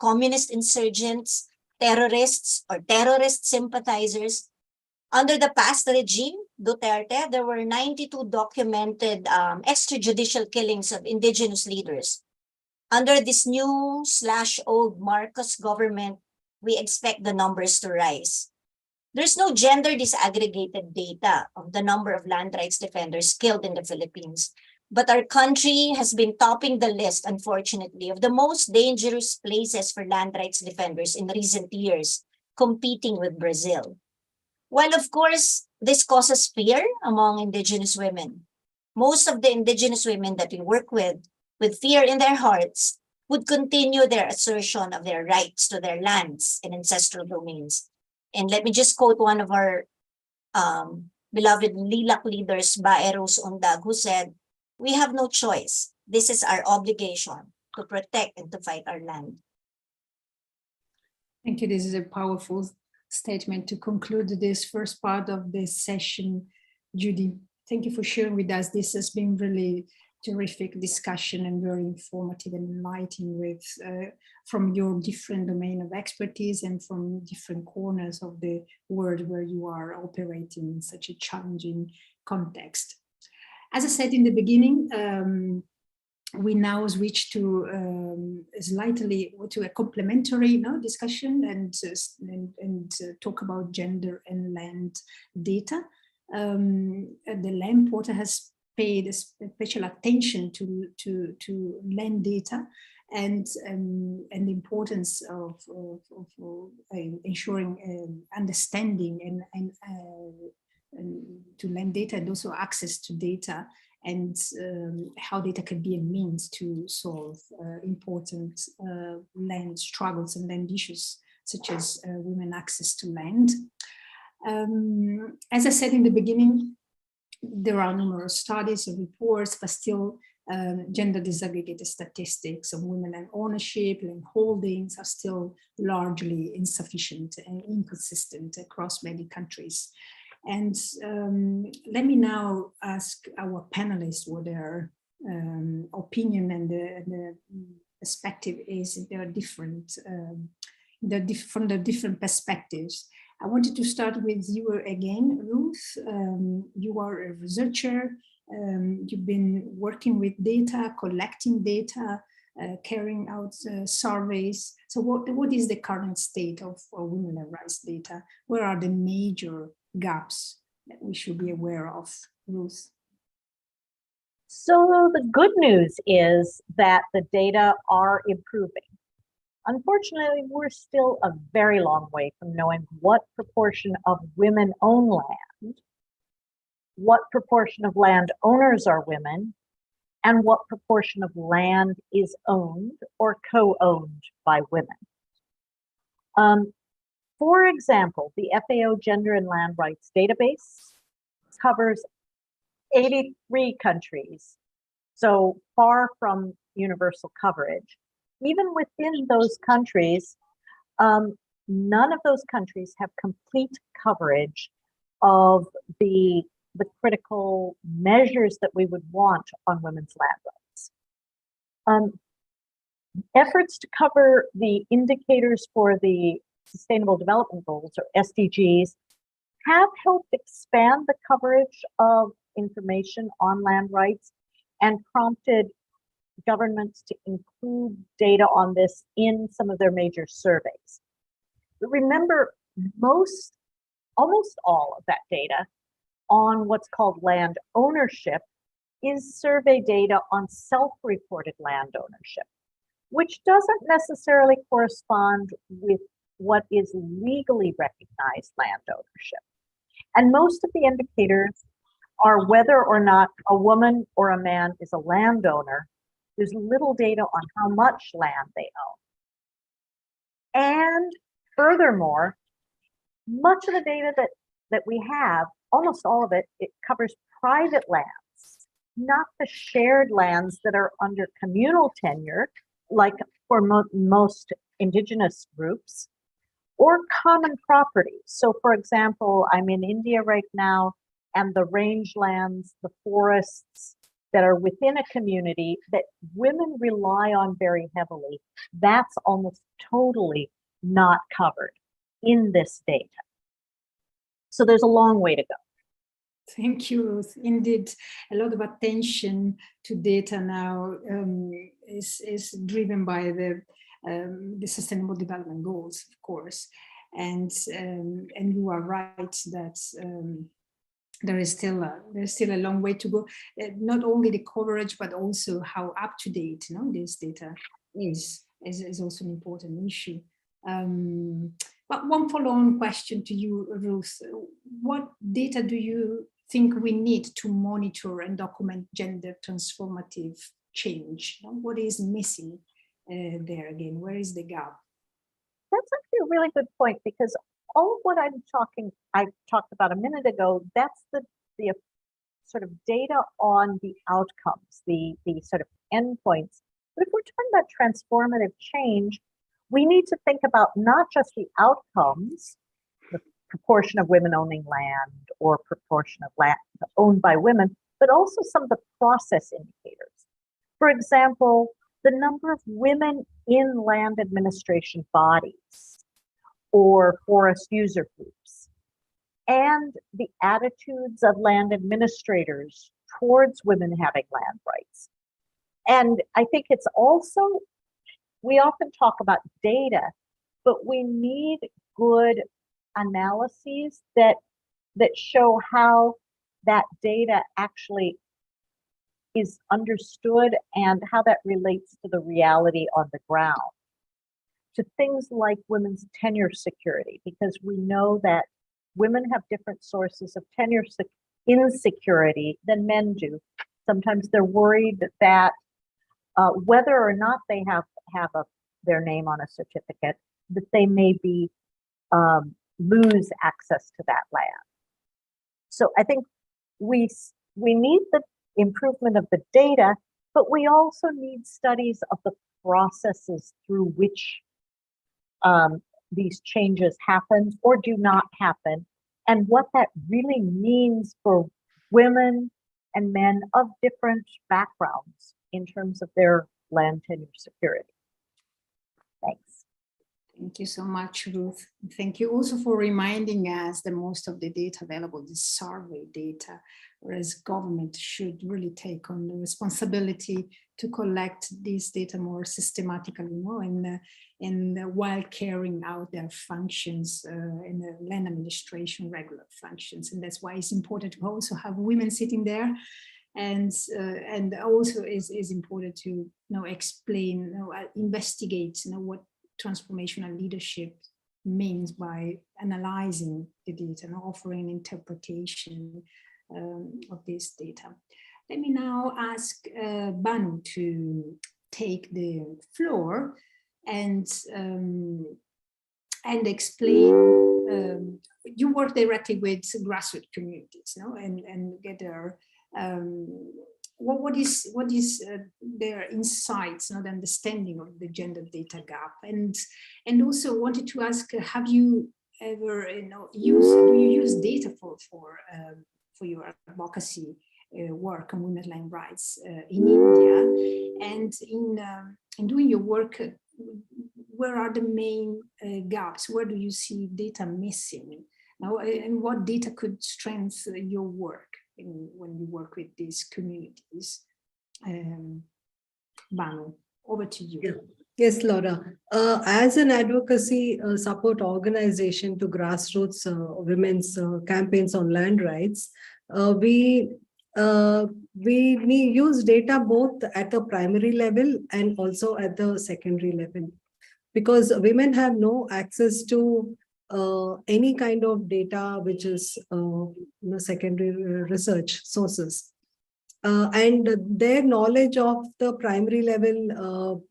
communist insurgents, terrorists, or terrorist sympathizers. Under the past regime, Duterte, there were 92 documented extrajudicial killings of indigenous leaders. Under this new/old Marcos government, we expect the numbers to rise. There's no gender disaggregated data of the number of land rights defenders killed in the Philippines, but our country has been topping the list, unfortunately, of the most dangerous places for land rights defenders in recent years, competing with Brazil. While, of course, this causes fear among indigenous women, most of the indigenous women that we work with fear in their hearts, would continue their assertion of their rights to their lands and ancestral domains. And let me just quote one of our beloved Lilac leaders, Bae Rose Undag, who said, "We have no choice. This is our obligation to protect and to fight our land." Thank you. This is a powerful statement to conclude this first part of this session, Judy. Thank you for sharing with us. This has been really terrific discussion and very informative and enlightening with from your different domain of expertise and from different corners of the world where you are operating in such a challenging context. As I said in the beginning, we now switch to slightly to a complementary discussion and talk about gender and land data. The Land Portal has paid special attention to land data and the importance of ensuring understanding and to land data and also access to data and how data can be a means to solve important land struggles and land issues such as women access to land. As I said in the beginning, there are numerous studies and reports, but still gender disaggregated statistics of women and ownership and holdings are still largely insufficient and inconsistent across many countries. And let me now ask our panelists what their opinion and the perspective is. There are different, from the different perspectives. I wanted to start with you again, Ruth. You are a researcher. You've been working with data, collecting data, carrying out surveys. So what is the current state of women rights data? Where are the major gaps that we should be aware of, Ruth? So the good news is that the data are improving. Unfortunately, we're still a very long way from knowing what proportion of women own land, what proportion of landowners are women, and what proportion of land is owned or co-owned by women. For example, the FAO Gender and Land Rights Database covers 83 countries, so far from universal coverage. Even within those countries, none of those countries have complete coverage of the critical measures that we would want on women's land rights. Efforts to cover the indicators for the Sustainable Development Goals, or SDGs, have helped expand the coverage of information on land rights and prompted governments to include data on this in some of their major surveys. But remember, almost all of that data on what's called land ownership is survey data on self-reported land ownership, which doesn't necessarily correspond with what is legally recognized land ownership. And most of the indicators are whether or not a woman or a man is a landowner. There's little data on how much land they own. And furthermore, much of the data that we have, almost all of it, it covers private lands, not the shared lands that are under communal tenure, like for most indigenous groups, or common property. So for example, I'm in India right now, and the rangelands, the forests that are within a community that women rely on very heavily, that's almost totally not covered in this data. So there's a long way to go. Thank you, Ruth. Indeed, a lot of attention to data now is driven by the Sustainable Development Goals, of course, and you are right that there's still a long way to go. Not only the coverage, but also how up to date, this data is also an important issue. But one follow-on question to you, Ruth: what data do you think we need to monitor and document gender transformative change? What is missing there again? Where is the gap? That's actually a really good point, because all of what I talked about a minute ago, that's the sort of data on the outcomes, the sort of endpoints. But if we're talking about transformative change, we need to think about not just the outcomes, the proportion of women owning land or proportion of land owned by women, but also some of the process indicators. For example, the number of women in land administration bodies or forest user groups, and the attitudes of land administrators towards women having land rights. And I think it's also, we often talk about data, but we need good analyses that show how that data actually is understood and how that relates to the reality on the ground. To things like women's tenure security, because we know that women have different sources of tenure insecurity than men do. Sometimes they're worried that whether or not they have their name on a certificate, that they may be lose access to that land. So I think we need the improvement of the data, but we also need studies of the processes through which these changes happen or do not happen, and what that really means for women and men of different backgrounds in terms of their land tenure security. Thanks. Thank you so much, Ruth. Thank you also for reminding us that most of the data available is survey data, whereas government should really take on the responsibility to collect this data more systematically, and while carrying out their functions in the land administration regular functions. And that's why it's important to also have women sitting there, and also is important to explain, investigate, what transformational leadership means by analyzing the data and offering interpretation of this data. Let me now ask Banu to take the floor and explain. You work directly with grassroots communities, and get their what is their insights, the understanding of the gender data gap, and also wanted to ask, have you ever do you use data for your advocacy work on women's land rights in India, and in doing your work, where are the main gaps? Where do you see data missing now, and what data could strengthen your work when you work with these communities? Banu, over to you. Yeah. Yes, Laura. As an advocacy support organization to grassroots women's campaigns on land rights, we use data both at the primary level and also at the secondary level, because women have no access to any kind of data which is secondary research sources, and their knowledge of the primary level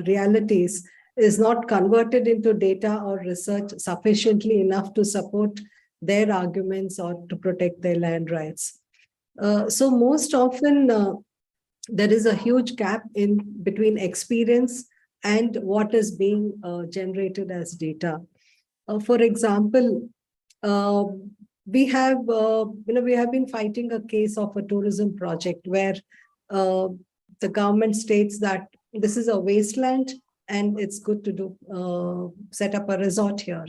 realities is not converted into data or research sufficiently enough to support their arguments or to protect their land rights. So most often there is a huge gap in between experience and what is being generated as data. For example, uh, we have been fighting a case of a tourism project where uh, the government states that this is a wasteland and it's good to do set up a resort here.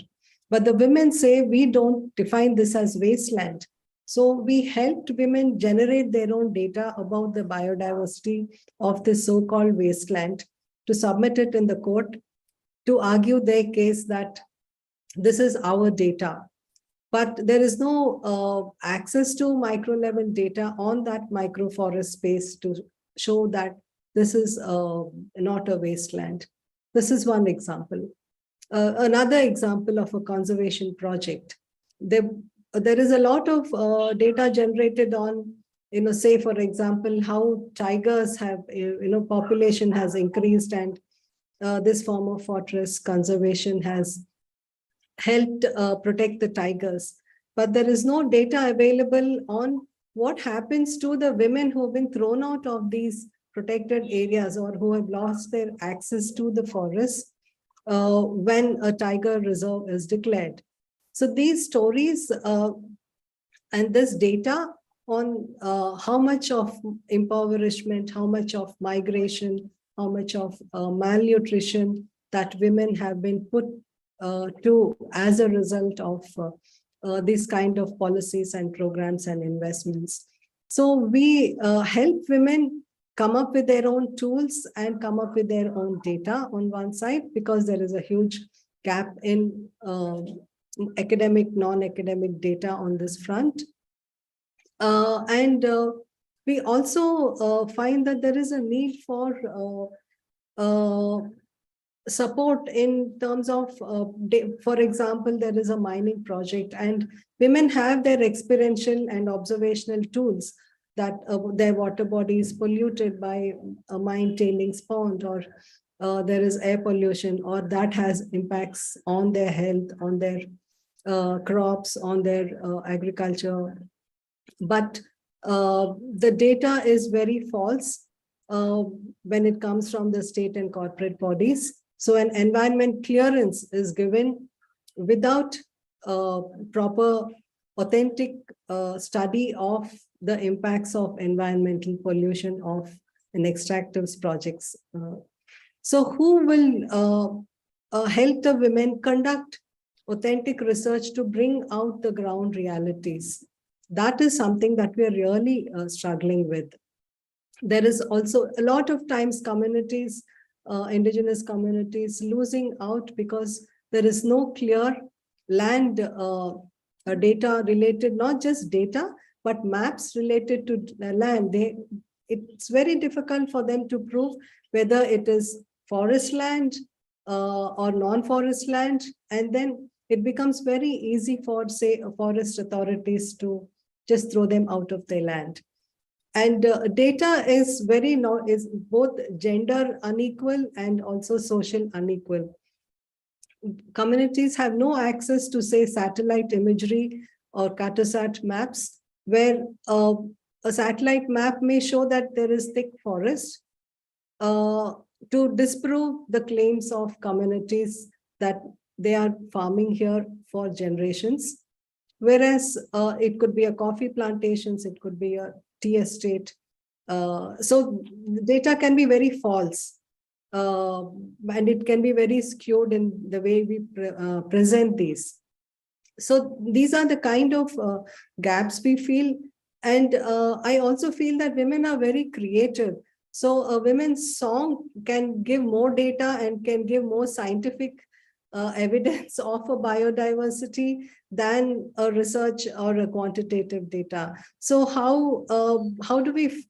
But the women say we don't define this as wasteland. So we helped women generate their own data about the biodiversity of this so-called wasteland to submit it in the court to argue their case that this is our data. But there is no access to micro level data on that microforest space to show that this is not a wasteland. This is one example. Another example of a conservation project. There is a lot of data generated on, say, for example, how tigers have, population has increased, and this form of forest conservation has helped protect the tigers. But there is no data available on what happens to the women who have been thrown out of these protected areas or who have lost their access to the forest when a tiger reserve is declared. So these stories and this data on how much of impoverishment, how much of migration, how much of malnutrition that women have been put to as a result of these kind of policies and programs and investments. So we help women come up with their own tools and come up with their own data on one side, because there is a huge gap in academic, non-academic data on this front. And we also find that there is a need for support in terms of, for example, there is a mining project and women have their experiential and observational tools that their water body is polluted by a mine tailings pond, or there is air pollution, or that has impacts on their health, on their crops, on their agriculture. But the data is very false when it comes from the state and corporate bodies. So an environment clearance is given without proper, authentic study of the impacts of environmental pollution of an extractive projects. So who will help the women conduct authentic research to bring out the ground realities? That is something that we are really struggling with. There is also a lot of times communities, indigenous communities, losing out because there is no clear land data related, not just data, but maps related to land. It's very difficult for them to prove whether it is forest land or non-forest land. And then it becomes very easy for, say, forest authorities to just throw them out of their land. And data is is both gender unequal and also social unequal. Communities have no access to, say, satellite imagery or Cartosat maps, where a satellite map may show that there is thick forest to disprove the claims of communities that they are farming here for generations. Whereas it could be a coffee plantations, it could be a tea estate. So the data can be very false. And it can be very skewed in the way we present these. So these are the kind of gaps we feel. And I also feel that women are very creative. So a women's song can give more data and can give more scientific evidence of a biodiversity than a research or a quantitative data. So how do we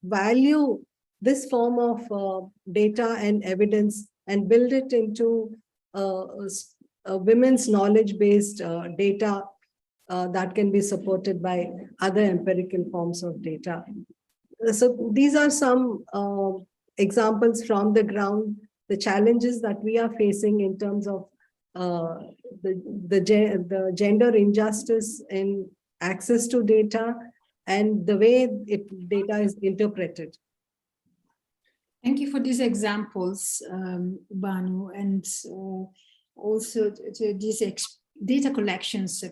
value this form of data and evidence and build it into women's knowledge-based data that can be supported by other empirical forms of data? So these are some examples from the ground, the challenges that we are facing in terms of the gender injustice in access to data and the way data is interpreted. Thank you for these examples, Banu, and also these data collections,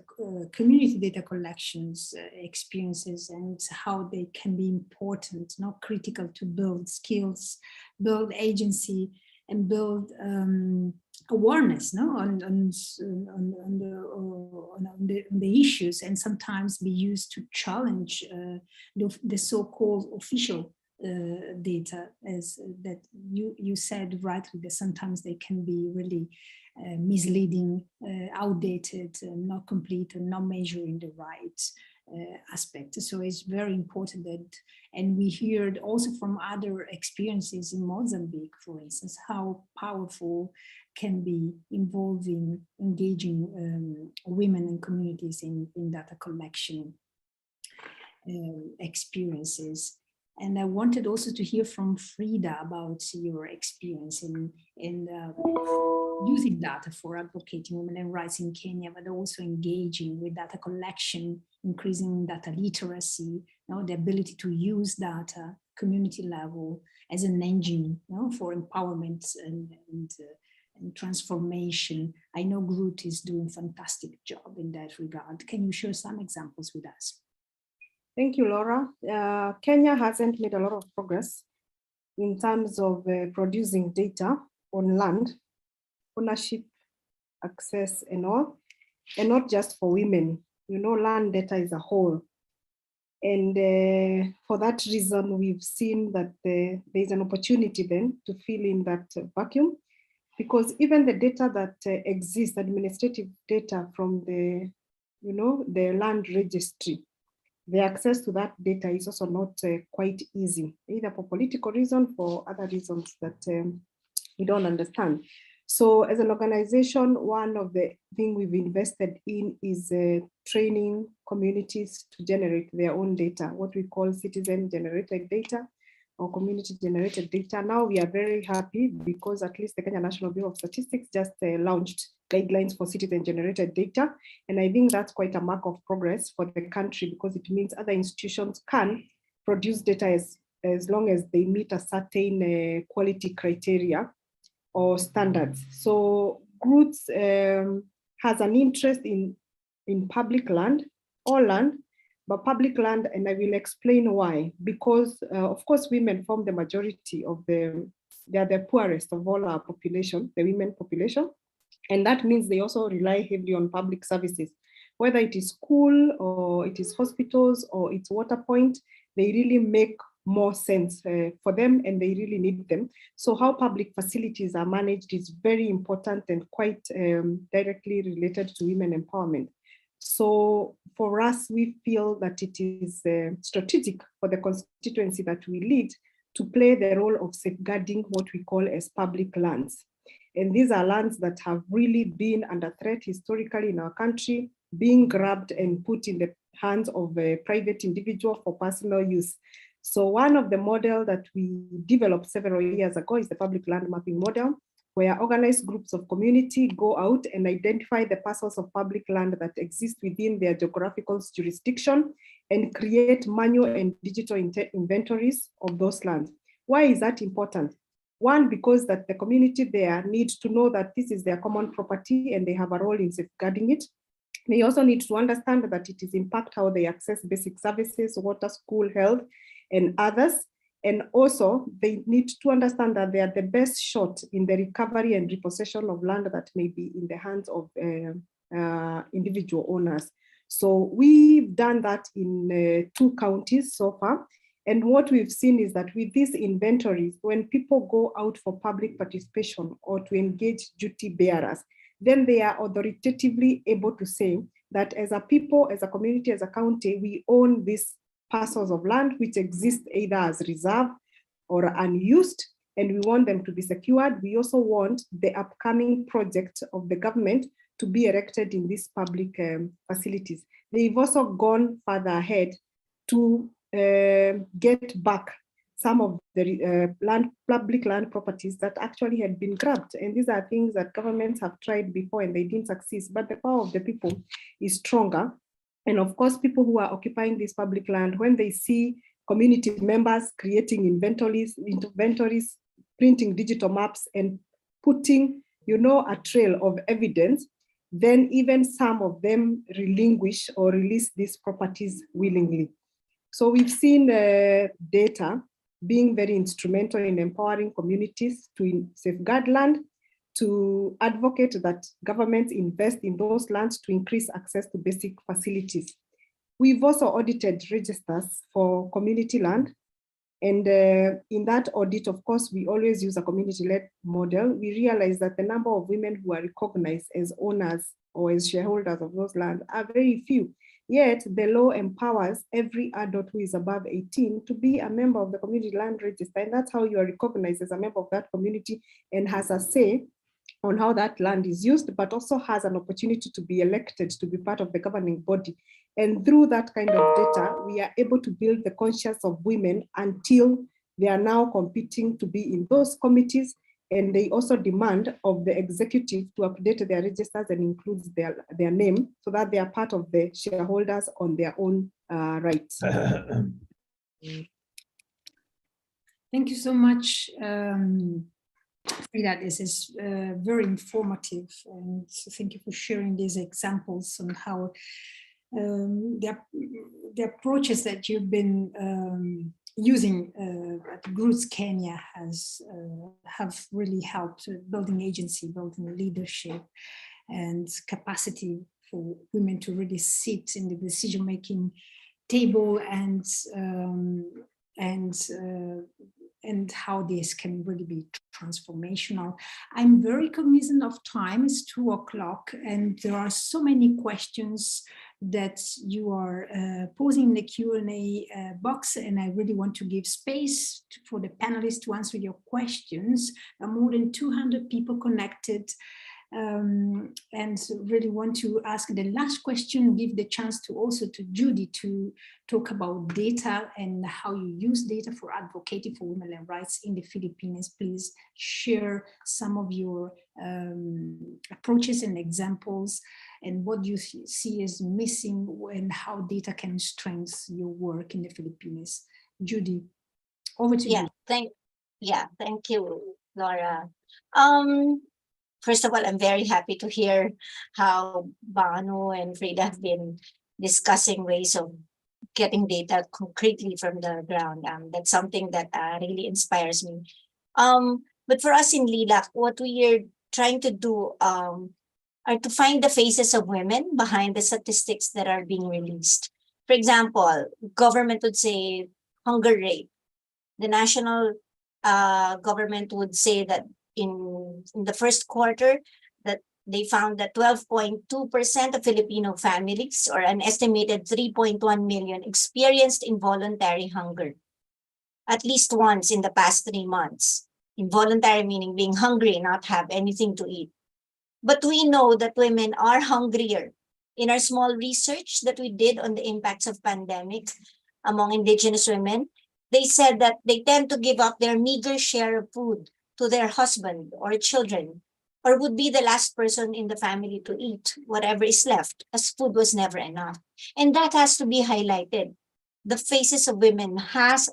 community data collections experiences, and how they can be important, not critical to build skills, build agency, and build awareness, no, on the issues, and sometimes be used to challenge the so-called official data, as that you said rightly, that sometimes they can be really misleading, outdated, not complete, and not measuring the right aspect. So it's very important that, and we heard also from other experiences in Mozambique, for instance, how powerful can be involving, engaging women and communities in data collection experiences. And I wanted also to hear from Frida about your experience in using data for advocating women rights in Kenya, but also engaging with data collection, increasing data literacy, you know, the ability to use data community level as an engine, you know, for empowerment and transformation. I know Groot is doing a fantastic job in that regard. Can you share some examples with us? Thank you, Laura. Kenya hasn't made a lot of progress in terms of producing data on land, ownership, access, and all, and not just for women. You know, land data is a whole. And for that reason, we've seen that there's an opportunity then to fill in that vacuum, because even the data that exists, administrative data from the, you know, the land registry, the access to that data is also not quite easy, either for political reasons, for other reasons that we don't understand. So as an organization, one of the things we've invested in is training communities to generate their own data, what we call citizen-generated data or community-generated data. Now we are very happy because at least the Kenya National Bureau of Statistics just launched guidelines for citizen-generated data. And I think that's quite a mark of progress for the country, because it means other institutions can produce data as long as they meet a certain quality criteria or standards. So Roots has an interest in public land, all land, but public land, and I will explain why. Because of course, women form the majority of they are the poorest of all our population, the women population. And that means they also rely heavily on public services, whether it is school or it is hospitals or it's water point, they really make more sense for them and they really need them. So how public facilities are managed is very important and quite directly related to women empowerment. So for us, we feel that it is strategic for the constituency that we lead to play the role of safeguarding what we call as public lands. And these are lands that have really been under threat historically in our country, being grabbed and put in the hands of a private individual for personal use. So one of the models that we developed several years ago is the public land mapping model, where organized groups of community go out and identify the parcels of public land that exist within their geographical jurisdiction and create manual and digital inventories of those lands. Why is that important? One, because that the community there needs to know that this is their common property and they have a role in safeguarding it. They also need to understand that it is impact how they access basic services, water, school, health, and others. And also they need to understand that they are the best shot in the recovery and repossession of land that may be in the hands of individual owners. So we've done that in 2 counties so far. And what we've seen is that with these inventories, when people go out for public participation or to engage duty bearers, then they are authoritatively able to say that as a people, as a community, as a county, we own these parcels of land which exist either as reserve or unused, and we want them to be secured. We also want the upcoming project of the government to be erected in these public facilities. They've also gone further ahead to get back some of the public land properties that actually had been grabbed. And these are things that governments have tried before and they didn't succeed, but the power of the people is stronger. And of course, people who are occupying this public land, when they see community members creating inventories, printing digital maps, and putting, a trail of evidence, then even some of them relinquish or release these properties willingly. So we've seen data being very instrumental in empowering communities to safeguard land, to advocate that governments invest in those lands to increase access to basic facilities. We've also audited registers for community land. And in that audit, of course, we always use a community-led model. We realize that the number of women who are recognized as owners or as shareholders of those lands are very few. Yet the law empowers every adult who is above 18 to be a member of the community land register. And that's how you are recognized as a member of that community and has a say on how that land is used, but also has an opportunity to be elected to be part of the governing body. And through that kind of data, we are able to build the conscience of women until they are now competing to be in those committees. And they also demand of the executive to update their registers and include their name so that they are part of the shareholders on their own rights. Thank you so much. Frida, this is very informative, and so thank you for sharing these examples on how the approaches that you've been using at Roots Kenya have really helped building agency, building leadership, and capacity for women to really sit in the decision-making table, and how this can really be transformational. I'm very cognizant of time. It's 2 o'clock, and there are so many questions that you are posing in the Q&A box, and I really want to give space for the panelists to answer your questions. There are more than 200 people connected, and really want to ask the last question, give the chance to also to Judy to talk about data and how you use data for advocating for women rights in the Philippines. Please share some of your approaches and examples, and what you see is missing and how data can strengthen your work in the Philippines. Judy, over to you. Thank you, Laura. First of all, I'm very happy to hear how Banu and Frida have been discussing ways of getting data concretely from the ground. That's something that really inspires me. But for us in LILAC, what we are trying to do are to find the faces of women behind the statistics that are being released. For example, government would say hunger rate. The national government would say that in the first quarter, that they found that 12.2% of Filipino families, or an estimated 3.1 million, experienced involuntary hunger at least once in the past 3 months. Involuntary meaning being hungry, not have anything to eat. But we know that women are hungrier. In our small research that we did on the impacts of pandemic among indigenous women, they said that they tend to give up their meager share of food to their husband or children, or would be the last person in the family to eat whatever is left, as food was never enough. And that has to be highlighted. The faces of women have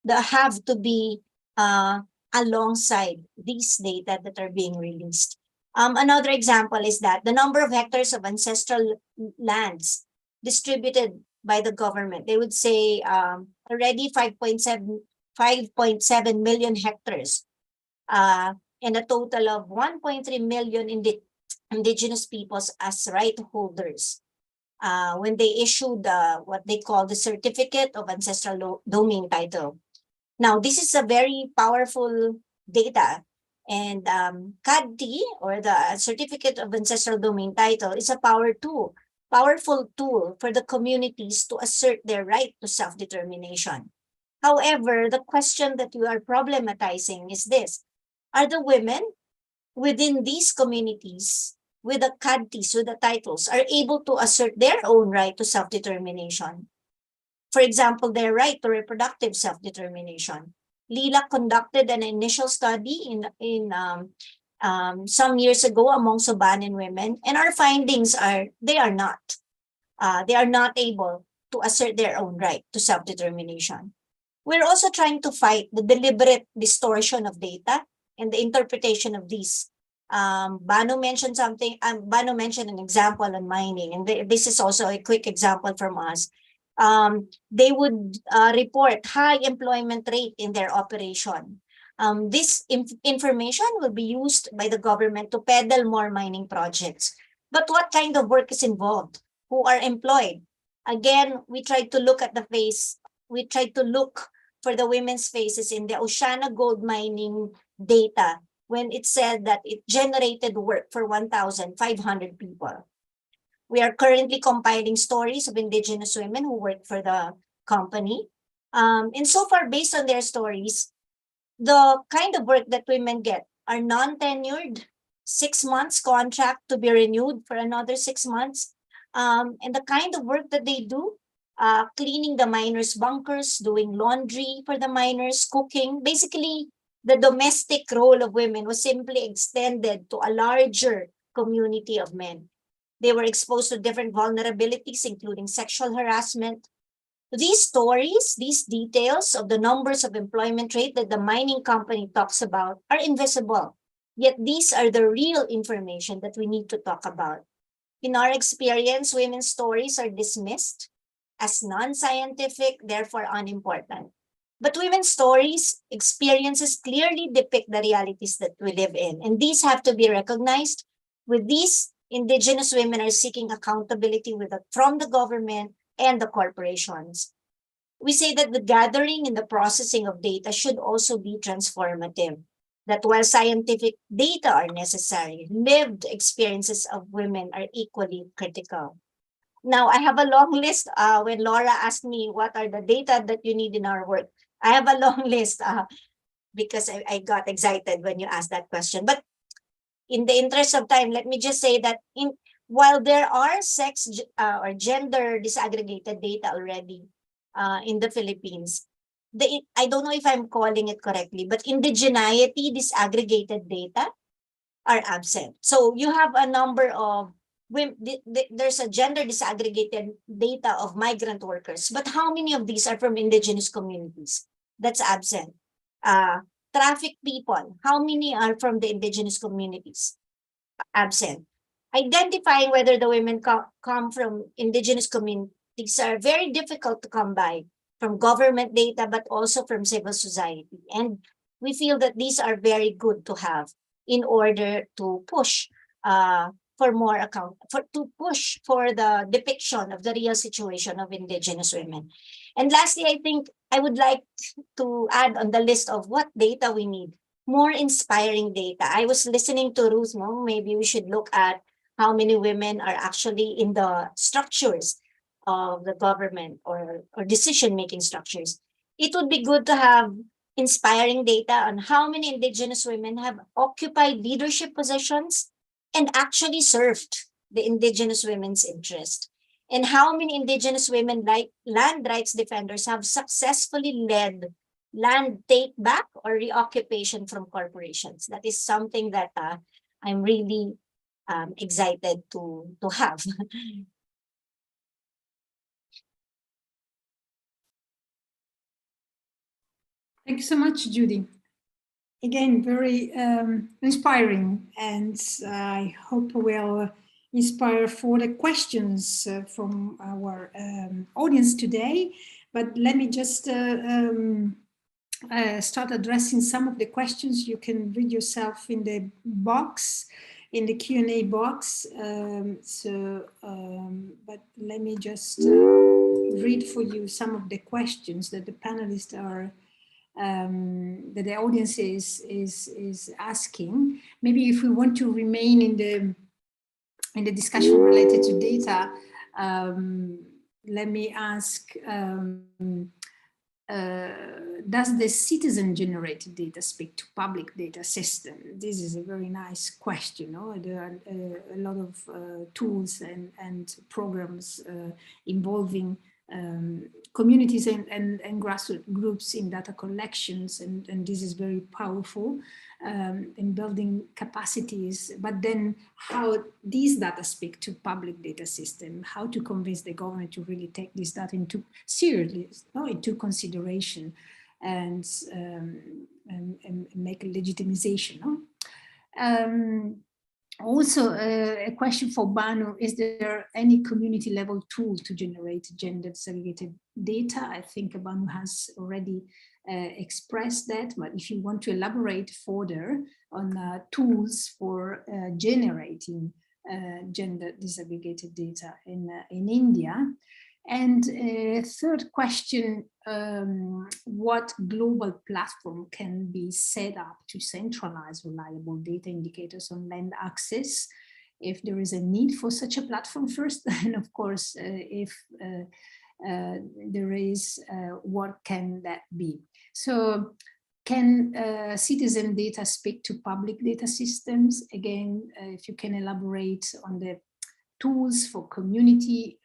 to be alongside these data that are being released. Another example is that the number of hectares of ancestral lands distributed by the government, they would say already 5.7 million hectares, and a total of 1.3 million indigenous peoples as right holders when they issued what they call the Certificate of Ancestral Domain Title. Now, this is a very powerful data, and CADT, or the Certificate of Ancestral Domain Title, is a powerful tool for the communities to assert their right to self-determination. However, the question that we are problematizing is this: are the women within these communities with the CADTs, with the titles, are able to assert their own right to self-determination? For example, their right to reproductive self-determination. LILAC conducted an initial study in some years ago among Sobanen women, and our findings are they are not able to assert their own right to self-determination. We're also trying to fight the deliberate distortion of data and the interpretation of these. Banu mentioned something, Banu mentioned an example on mining, and this is also a quick example from us. They would report high employment rate in their operation. This information will be used by the government to peddle more mining projects. But what kind of work is involved? Who are employed? Again, we tried to look at the face. We tried to look for the women's faces in the Oceana gold mining data when it said that it generated work for 1,500 people. We are currently compiling stories of indigenous women who work for the company. And so far, based on their stories, the kind of work that women get are non-tenured, 6 months contract to be renewed for another 6 months. And the kind of work that they do, cleaning the miners' bunkers, doing laundry for the miners, cooking. Basically, the domestic role of women was simply extended to a larger community of men. They were exposed to different vulnerabilities, including sexual harassment. These stories, these details of the numbers of employment rate that the mining company talks about are invisible. Yet these are the real information that we need to talk about. In our experience, women's stories are dismissed as non-scientific, therefore unimportant. But women's stories, experiences clearly depict the realities that we live in, and these have to be recognized. With these, indigenous women are seeking accountability from the government and the corporations. We say that the gathering and the processing of data should also be transformative. That while scientific data are necessary, lived experiences of women are equally critical. Now, I have a long list. When Laura asked me what are the data that you need in our work, I have a long list because I got excited when you asked that question. But in the interest of time, let me just say that while there are sex or gender disaggregated data already in the Philippines, I don't know if I'm calling it correctly, but indigeneity disaggregated data are absent. So you have a number of there's a gender disaggregated data of migrant workers, but how many of these are from indigenous communities? That's absent. Traffic people, how many are from the indigenous communities? Absent. Identifying whether the women come from indigenous communities are very difficult to come by from government data, but also from civil society. And we feel that these are very good to have in order to push for more to push for the depiction of the real situation of indigenous women. And lastly, I think I would like to add on the list of what data we need, more inspiring data. I was listening to Ruth, maybe we should look at how many women are actually in the structures of the government or decision-making structures. It would be good to have inspiring data on how many indigenous women have occupied leadership positions and actually served the indigenous women's interest. And how many indigenous women, like land rights defenders, have successfully led land take back or reoccupation from corporations. That is something that I'm really excited to have. Thank you so much, Judy. Again, very inspiring, and I hope we'll inspire further questions from our audience today. But let me just start addressing some of the questions. You can read yourself in the box, in the Q&A box. But let me just read for you some of the questions that the panelists are that the audience is asking. Maybe if we want to remain in the discussion related to data, let me ask, does the citizen-generated data speak to public data system? This is a very nice question. There are a lot of tools and programs involving communities and grassroots groups in data collections, and this is very powerful in building capacities. But then how these data speak to public data system, how to convince the government to really take this data into seriously, into consideration, and make a legitimization. Also, a question for Banu: is there any community level tool to generate gender segregated data? I think Banu has already expressed that, but if you want to elaborate further on tools for generating gender disaggregated data in India. And third question, what global platform can be set up to centralize reliable data indicators on land access, if there is a need for such a platform first, and of course, if there is, what can that be? So can citizen data speak to public data systems? Again, if you can elaborate on the tools for community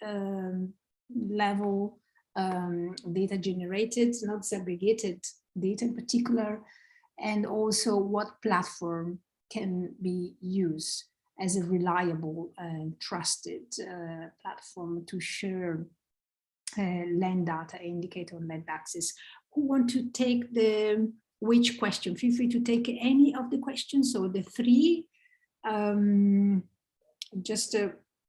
level data generated, not segregated data in particular, and also what platform can be used as a reliable and trusted platform to share land data indicator on land access. Who want to take which question? Feel free to take any of the questions, or the three. Just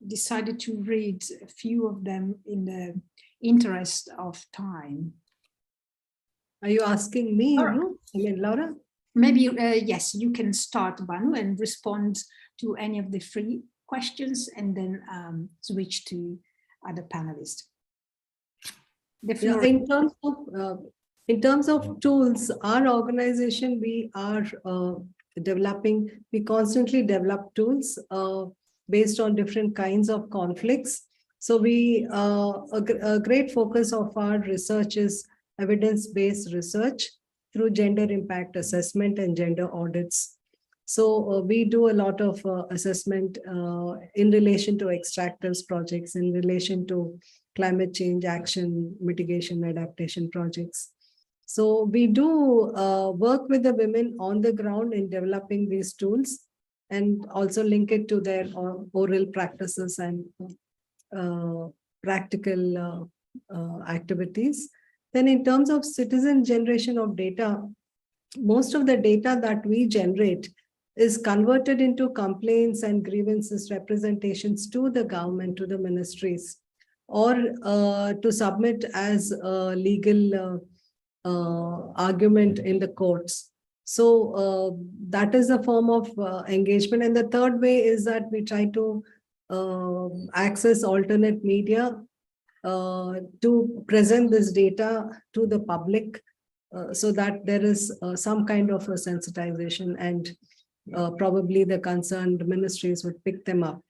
decided to read a few of them in the interest of time. Are you asking me? Laura. No? I mean, Laura? Maybe, yes, you can start, Banu, and respond to any of the three questions, and then switch to other panelists. The floor. Yeah, in terms of tools, our organization, we are we constantly develop tools based on different kinds of conflicts. So a great focus of our research is evidence-based research through gender impact assessment and gender audits. So we do a lot of assessment in relation to extractives projects, in relation to climate change action, mitigation, adaptation projects. So we do work with the women on the ground in developing these tools, and also link it to their oral practices and practical activities. Then in terms of citizen generation of data, most of the data that we generate is converted into complaints and grievances representations to the government, to the ministries, or to submit as a legal argument in the courts. So that is a form of engagement. And the third way is that we try to access alternate media to present this data to the public, so that there is some kind of a sensitization, and probably the concerned ministries would pick them up.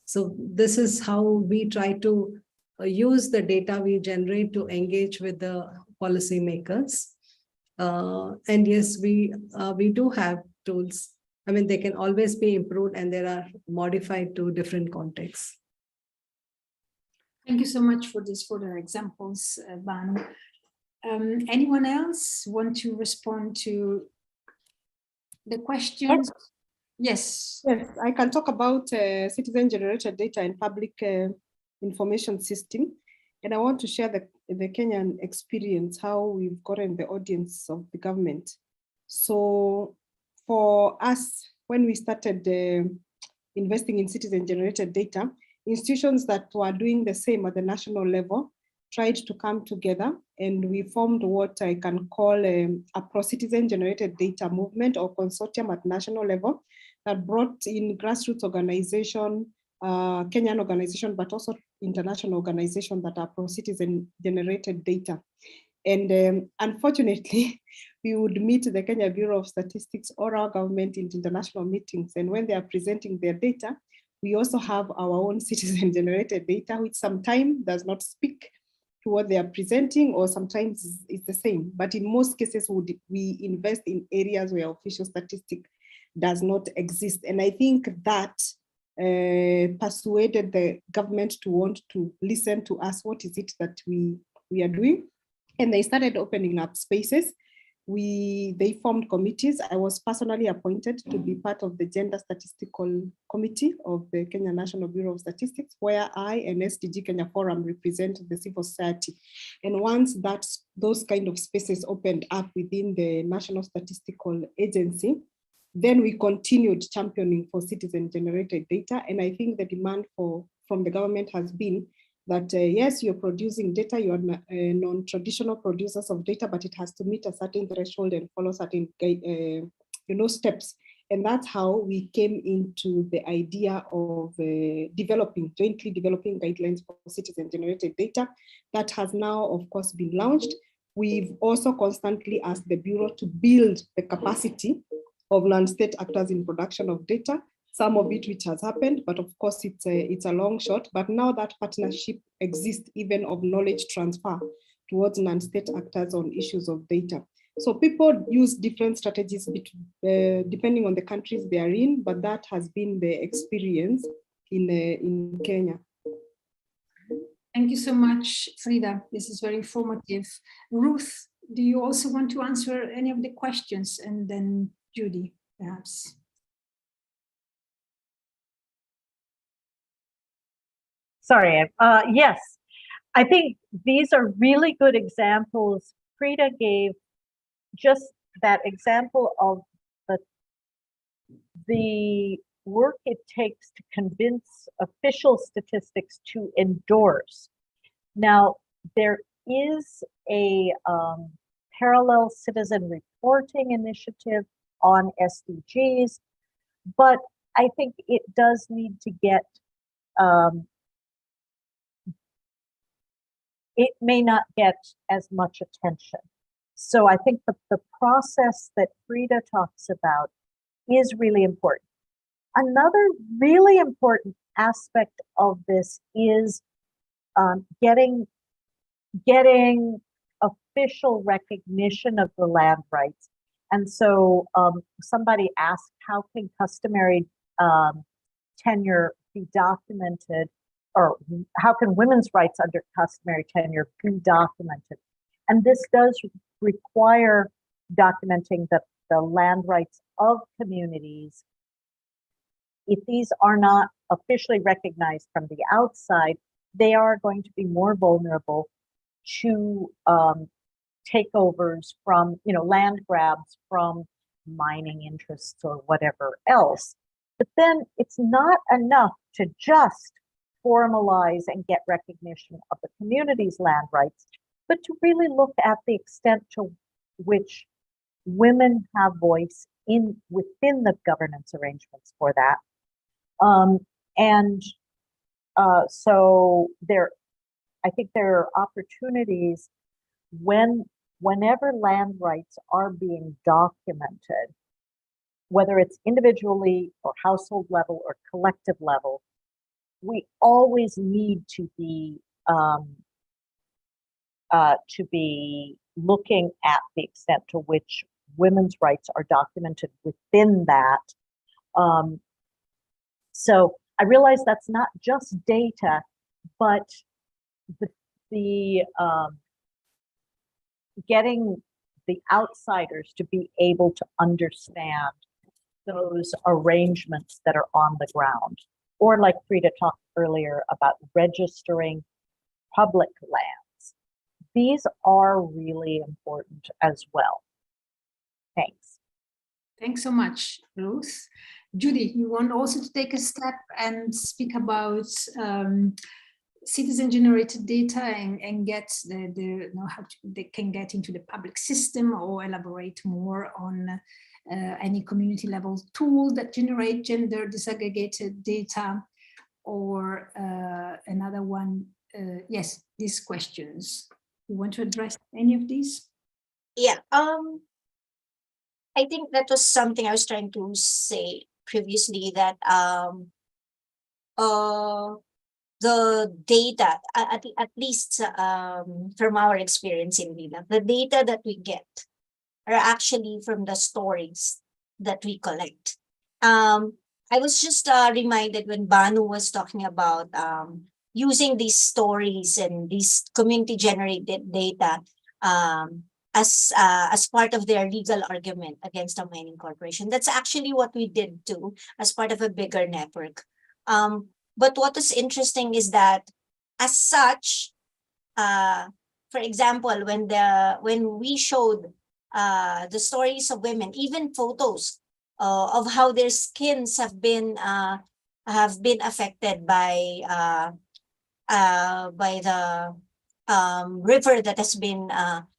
So this is how we try to use the data we generate to engage with the policymakers. And yes, we do have tools. I mean, they can always be improved, and they are modified to different contexts. Thank you so much for these further examples, Banu. Anyone else want to respond to the questions? Yes. Yes, I can talk about citizen-generated data and public information system. And I want to share the Kenyan experience, how we've gotten the audience of the government. So for us, when we started investing in citizen-generated data, institutions that were doing the same at the national level tried to come together, and we formed what I can call a pro-citizen-generated data movement or consortium at national level that brought in grassroots organization, Kenyan organization, but also international organizations that are pro-citizen-generated data. And unfortunately, we would meet the Kenya Bureau of Statistics or our government in international meetings. And when they are presenting their data, we also have our own citizen-generated data, which sometimes does not speak to what they are presenting, or sometimes it's the same. But in most cases, we invest in areas where official statistic does not exist. And I think that persuaded the government to want to listen to us. What is it that we are doing? And they started opening up spaces. They formed committees. I was personally appointed to be part of the Gender Statistical Committee of the Kenya National Bureau of Statistics, where I and SDG Kenya Forum represent the civil society. And once those kind of spaces opened up within the National Statistical Agency, then we continued championing for citizen-generated data. And I think the demand from the government has been that yes, you're producing data, you are non-traditional producers of data, but it has to meet a certain threshold and follow certain steps. And that's how we came into the idea of jointly developing guidelines for citizen-generated data. That has now, of course, been launched. We've also constantly asked the Bureau to build the capacity of non-state actors in production of data. Some of it which has happened, but of course it's a long shot. But now that partnership exists, even of knowledge transfer towards non-state actors on issues of data. So people use different strategies depending on the countries they are in, but that has been the experience in Kenya. Thank you so much, Frida. This is very informative. Ruth, do you also want to answer any of the questions? And then Judy, perhaps. Sorry, yes, I think these are really good examples. Frida gave just that example of the work it takes to convince official statistics to endorse. Now, there is a parallel citizen reporting initiative on SDGs, but I think it does need to get it may not get as much attention. So I think the process that Frida talks about is really important. Another really important aspect of this is getting official recognition of the land rights. And so somebody asked, how can customary tenure be documented? Or how can women's rights under customary tenure be documented? And this does require documenting the land rights of communities. If these are not officially recognized from the outside, they are going to be more vulnerable to takeovers from, land grabs from mining interests or whatever else. But then it's not enough to just formalize and get recognition of the community's land rights, but to really look at the extent to which women have voice within the governance arrangements for that. So I think there are opportunities whenever land rights are being documented, whether it's individually or household level or collective level, we always need to be looking at the extent to which women's rights are documented within that. So I realize that's not just data, but the getting the outsiders to be able to understand those arrangements that are on the ground. Or like Frida talked earlier about registering public lands. These are really important as well. Thanks. Thanks so much, Ruth. Judy, you want also to take a step and speak about citizen-generated data and get how they can get into the public system, or elaborate more on any community level tool that generate gender disaggregated data, or another one. Yes, these questions. You want to address any of these? Yeah, I think that was something I was trying to say previously, that the data, at least from our experience in VILA, the data that we get are actually from the stories that we collect. I was just reminded when Banu was talking about using these stories and these community generated data um, as part of their legal argument against a mining corporation. That's actually what we did too, as part of a bigger network. But what is interesting is that, as such, for example, when we showed the stories of women, even photos of how their skins have been affected by the river that has been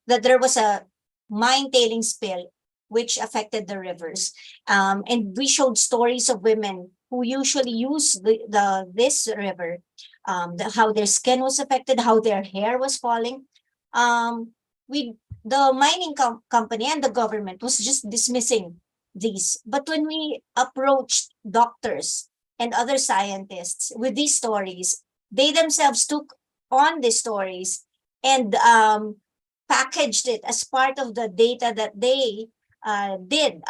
that there was a mine tailing spill which affected the rivers, and we showed stories of women who usually use the this river, how their skin was affected, how their hair was falling. We the mining company and the government was just dismissing these, but when we approached doctors and other scientists with these stories, they themselves took on these stories and packaged it as part of the data that they did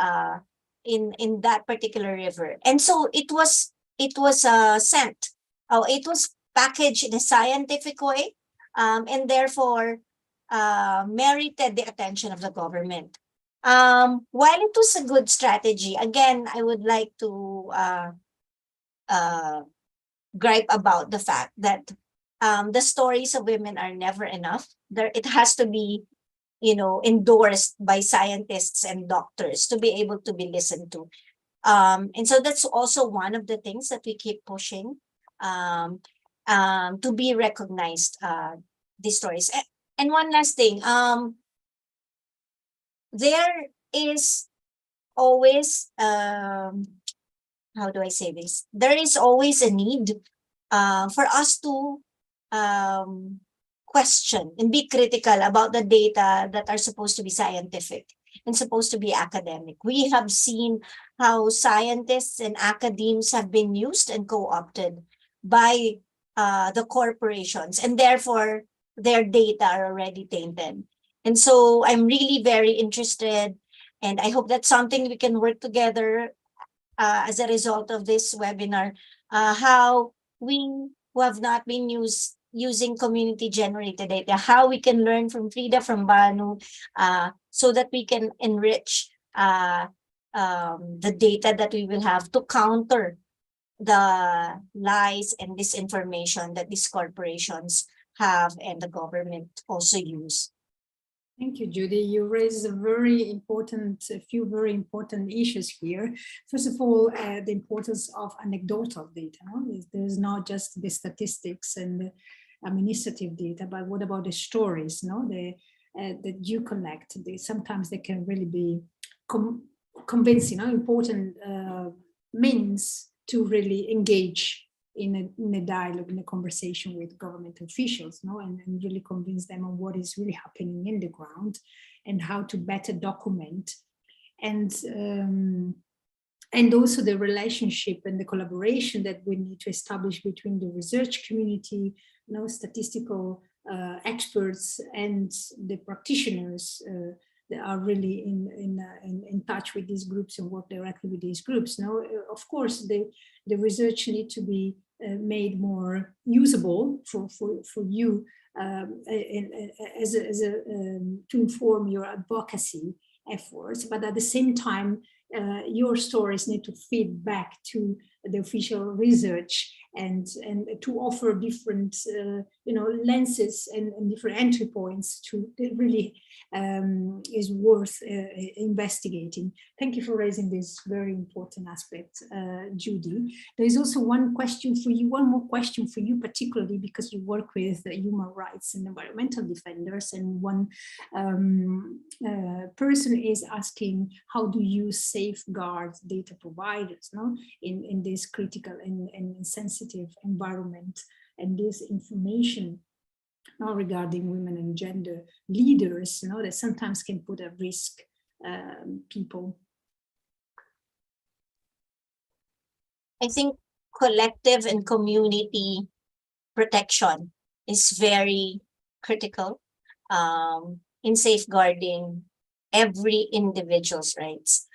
in that particular river. And so it was sent. Oh, it was packaged in a scientific way, and therefore merited the attention of the government. While it was a good strategy, again, I would like to uh, gripe about the fact that the stories of women are never enough. It has to be, endorsed by scientists and doctors to be able to be listened to. And so that's also one of the things that we keep pushing, um, to be recognized, these stories. And one last thing, there is always, how do I say this? There is always a need for us to um, question and be critical about the data that are supposed to be scientific and supposed to be academic. We have seen how scientists and academics have been used and co-opted by the corporations, and therefore their data are already tainted. And so I'm really very interested, and I hope that's something we can work together as a result of this webinar, how we who have not been using community generated data, how we can learn from Frida, from Banu, so that we can enrich the data that we will have to counter the lies and disinformation that these corporations have and the government also use. Thank you, Judy. You raised a few very important issues here. First of all, the importance of anecdotal data. No? There's not just the statistics and the administrative data, but what about the stories? No, that you collect. Sometimes they can really be convincing. Important means to really engage in a dialogue, in a conversation with government officials, and really convince them on what is really happening in the ground and how to better document, and also the relationship and the collaboration that we need to establish between the research community, statistical experts, and the practitioners that are really in touch with these groups and work directly with these groups. Now, of course, the research need to be made more usable for you, to inform your advocacy efforts, but at the same time, your stories need to feed back to the official research and to offer different lenses and different entry points to really is worth investigating. Thank you for raising this very important aspect, Judy. There is also one more question for you, particularly because you work with human rights and environmental defenders, and one person is asking, how do you safeguard data providers in this critical and sensitive environment, and this information regarding women and gender leaders that sometimes can put at risk people? I think collective and community protection is very critical in safeguarding every individual's rights.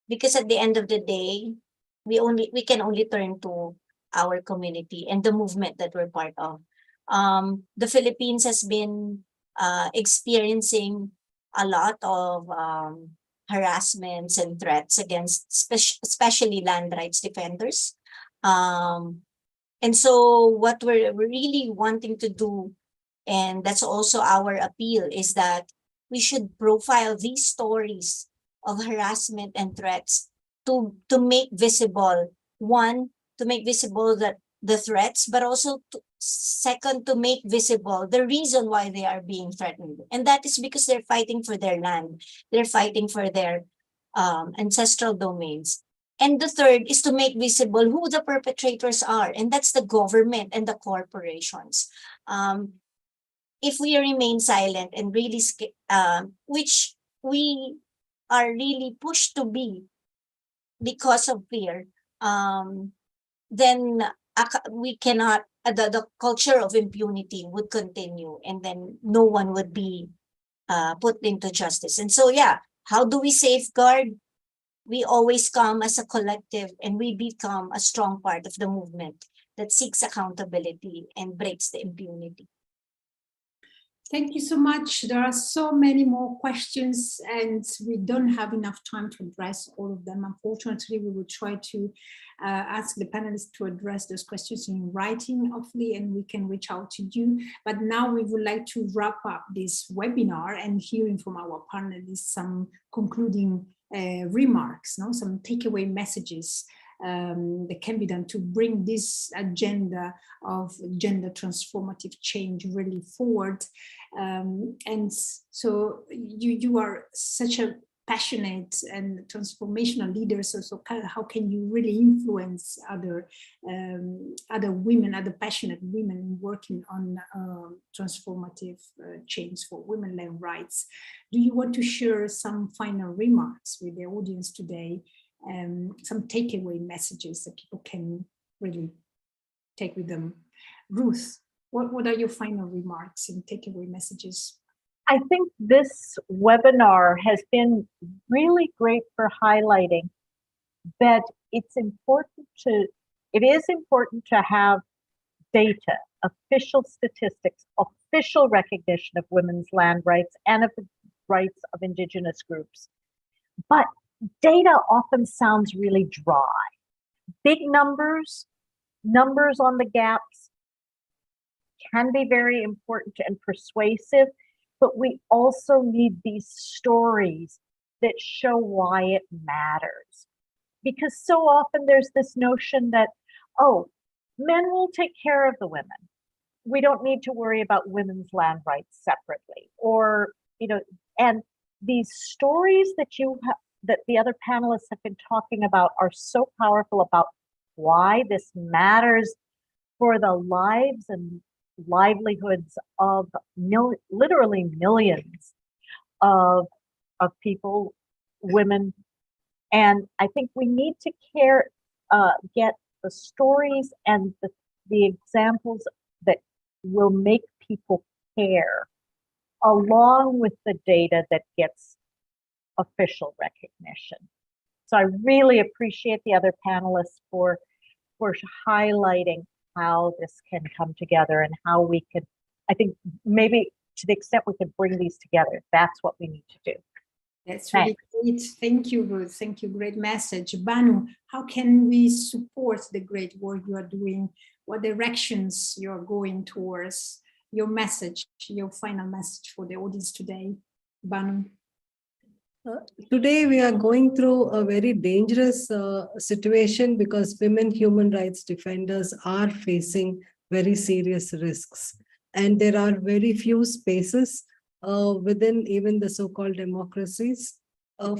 Because at the end of the day, we can only turn to our community and the movement that we're part of. The Philippines has been experiencing a lot of harassments and threats against especially land rights defenders. And so what we're really wanting to do, and that's also our appeal, is that we should profile these stories of harassment and threats to make visible, one, to make visible that the threats, but also second, to make visible the reason why they are being threatened. And that is because they're fighting for their land. They're fighting for their ancestral domains. And the third is to make visible who the perpetrators are, and that's the government and the corporations. If we remain silent and really, which we are really pushed to be because of fear, then we cannot, the culture of impunity would continue, and then no one would be put into justice. And so, yeah, how do we safeguard? We always come as a collective, and we become a strong part of the movement that seeks accountability and breaks the impunity. Thank you so much. There are so many more questions, and we don't have enough time to address all of them. Unfortunately, we will try to ask the panelists to address those questions in writing, hopefully, and we can reach out to you. But now we would like to wrap up this webinar and hearing from our panelists some concluding remarks, some takeaway messages that can be done to bring this agenda of gender transformative change really forward. And so you are such a passionate and transformational leader. So how can you really influence other women, other passionate women working on transformative change for women-led rights? Do you want to share some final remarks with the audience today? Some takeaway messages that people can really take with them. Ruth, what are your final remarks and takeaway messages? I think this webinar has been really great for highlighting that it is important to have data, official statistics, official recognition of women's land rights and of the rights of Indigenous groups. But data often sounds really dry. Big numbers on the gaps can be very important and persuasive, but we also need these stories that show why it matters. Because so often there's this notion that, oh, men will take care of the women. We don't need to worry about women's land rights separately. Or, and these stories that that the other panelists have been talking about are so powerful about why this matters for the lives and livelihoods of literally millions of people, women. And I think we need to get the stories and the examples that will make people care, along with the data that gets official recognition. So I really appreciate the other panelists for highlighting how this can come together and how we could, I think maybe to the extent we could bring these together, that's what we need to do. That's really great. Thank you, Ruth. Thank you. Great message. Banu, how can we support the great work you are doing? What directions you're going towards? Your message, your final message for the audience today, Banu. Today we are going through a very dangerous situation because women human rights defenders are facing very serious risks. And there are very few spaces within even the so-called democracies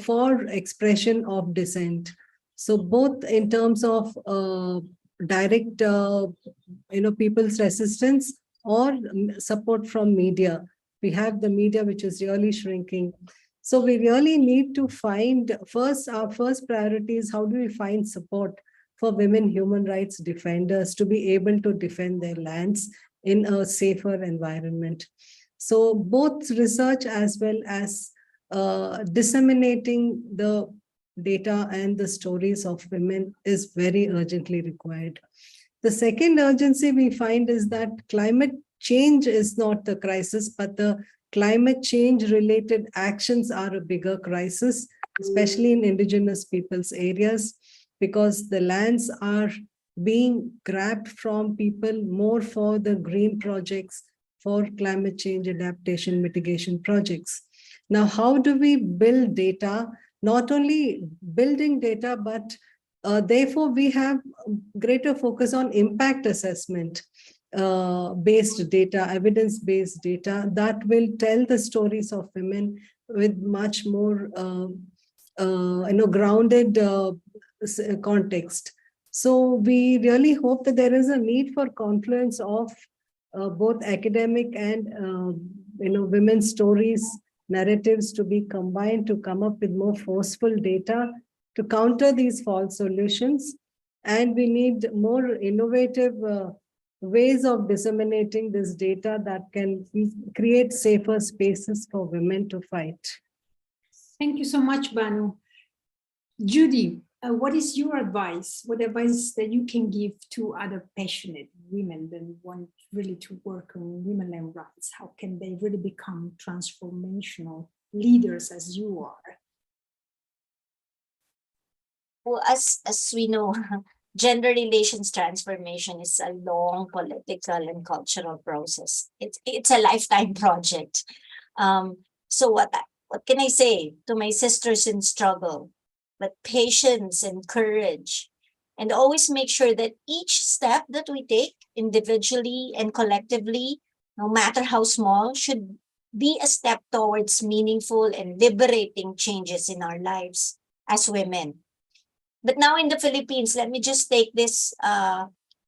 for expression of dissent. So both in terms of direct people's resistance or support from media. We have the media which is really shrinking. So we really need to find, our first priority is how do we find support for women human rights defenders to be able to defend their lands in a safer environment. So both research as well as disseminating the data and the stories of women is very urgently required. The second urgency we find is that climate change is not the crisis, but the climate change related actions are a bigger crisis, especially in indigenous peoples areas, because the lands are being grabbed from people more for the green projects, for climate change adaptation mitigation projects. Now, how do we build data? Not only building data, but therefore we have greater focus on impact assessment based data, evidence-based data that will tell the stories of women with much more grounded context. So we really hope that there is a need for confluence of both academic and women's stories, narratives to be combined to come up with more forceful data to counter these false solutions. And we need more innovative ways of disseminating this data that can create safer spaces for women to fight. Thank you so much, Banu. Judy, what is your advice? What advice that you can give to other passionate women that want really to work on women-led rights? How can they really become transformational leaders as you are? Well, as we know, gender relations transformation is a long political and cultural process. It's a lifetime project. So what can I say to my sisters in struggle? But patience and courage, and always make sure that each step that we take individually and collectively, no matter how small, should be a step towards meaningful and liberating changes in our lives as women. But now in the Philippines, let me just take this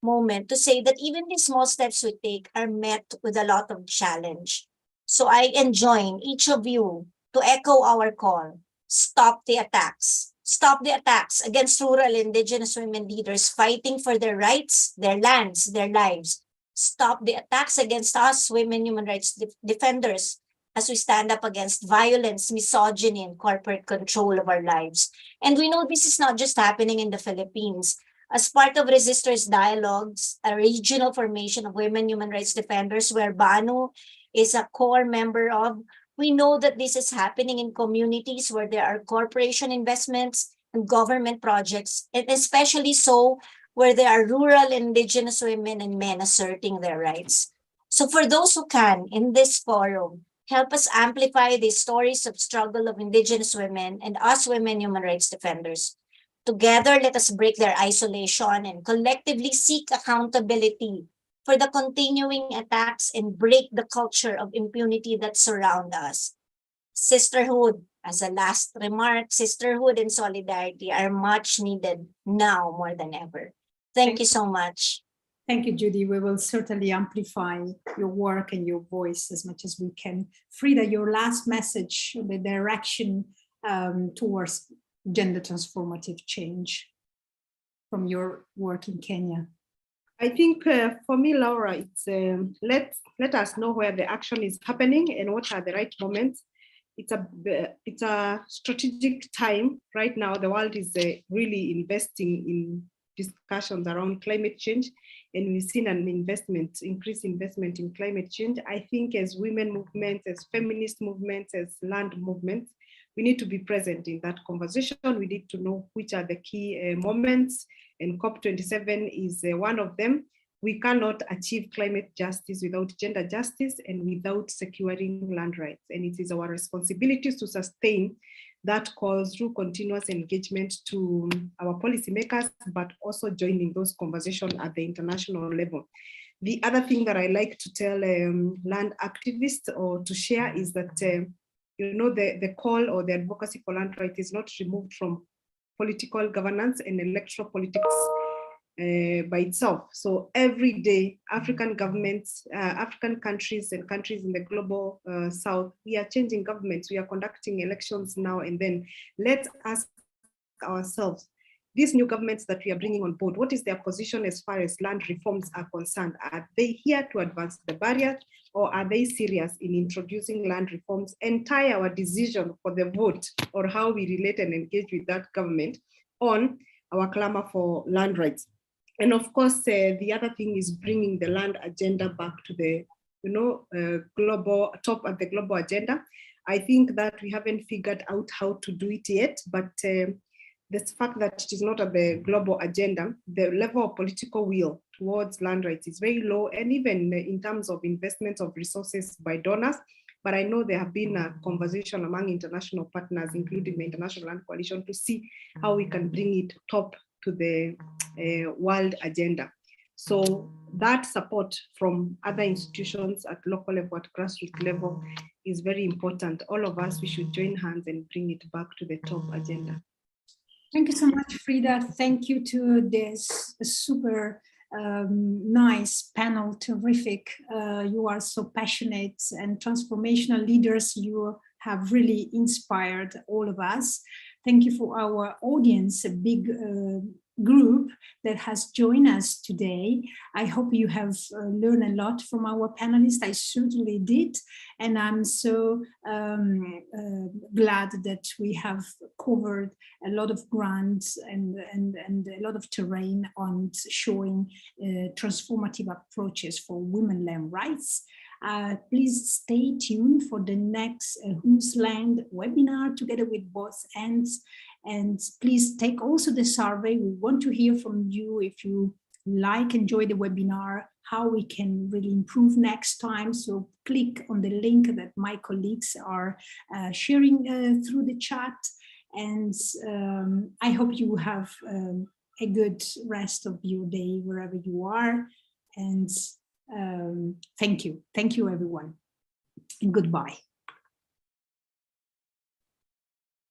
moment to say that even the small steps we take are met with a lot of challenge. So I enjoin each of you to echo our call. Stop the attacks. Stop the attacks against rural indigenous women leaders fighting for their rights, their lands, their lives. Stop the attacks against us women human rights defenders as we stand up against violence, misogyny, and corporate control of our lives. And we know this is not just happening in the Philippines. As part of Resistors Dialogues, a regional formation of women human rights defenders where Banu is a core member of, we know that this is happening in communities where there are corporation investments and government projects, and especially so where there are rural indigenous women and men asserting their rights. So for those who can, in this forum, help us amplify the stories of struggle of indigenous women and us women human rights defenders. Together, let us break their isolation and collectively seek accountability for the continuing attacks and break the culture of impunity that surround us. Sisterhood, as a last remark, sisterhood and solidarity are much needed now more than ever. Thank you so much. Thank you, Judy. We will certainly amplify your work and your voice as much as we can. Frida, your last message, the direction towards gender transformative change from your work in Kenya. I think for me, Laura, it's let us know where the action is happening and what are the right moments. It's a strategic time right now. The world is really investing in discussions around climate change, and we've seen an increased investment in climate change. I think as women movements, as feminist movements, as land movements, we need to be present in that conversation. We need to know which are the key moments, and COP27 is one of them. We cannot achieve climate justice without gender justice and without securing land rights. And it is our responsibility to sustain that cause through continuous engagement to our policymakers, but also joining those conversations at the international level. The other thing that I like to tell land activists or to share is that the call or the advocacy for land rights is not removed from political governance and electoral politics by itself. So every day, African governments, African countries and countries in the global south, we are changing governments. We are conducting elections now and then. Let's ask ourselves, these new governments that we are bringing on board, what is their position as far as land reforms are concerned? Are they here to advance the barrier, or are they serious in introducing land reforms and tie our decision for the vote or how we relate and engage with that government on our clamor for land rights? And of course, the other thing is bringing the land agenda back to the global top of the global agenda. I think that we haven't figured out how to do it yet, but the fact that it is not at the global agenda, the level of political will towards land rights is very low, and even in terms of investment of resources by donors. But I know there have been a conversation among international partners, including the International Land Coalition, to see how we can bring it top to the world agenda. So that support from other institutions at local level, at grassroots level, is very important. All of us, we should join hands and bring it back to the top agenda. Thank you so much, Frida. Thank you to this super nice panel, terrific. You are so passionate and transformational leaders. You have really inspired all of us. Thank you for our audience, a big group that has joined us today. I hope you have learned a lot from our panelists. I certainly did. And I'm so glad that we have covered a lot of ground and a lot of terrain on showing transformative approaches for women land rights. Please stay tuned for the next Whose Land webinar together with both ends. And please take also the survey. We want to hear from you if you enjoy the webinar, how we can really improve next time. So click on the link that my colleagues are sharing through the chat. And I hope you have a good rest of your day wherever you are. And thank you. Thank you, everyone. And goodbye.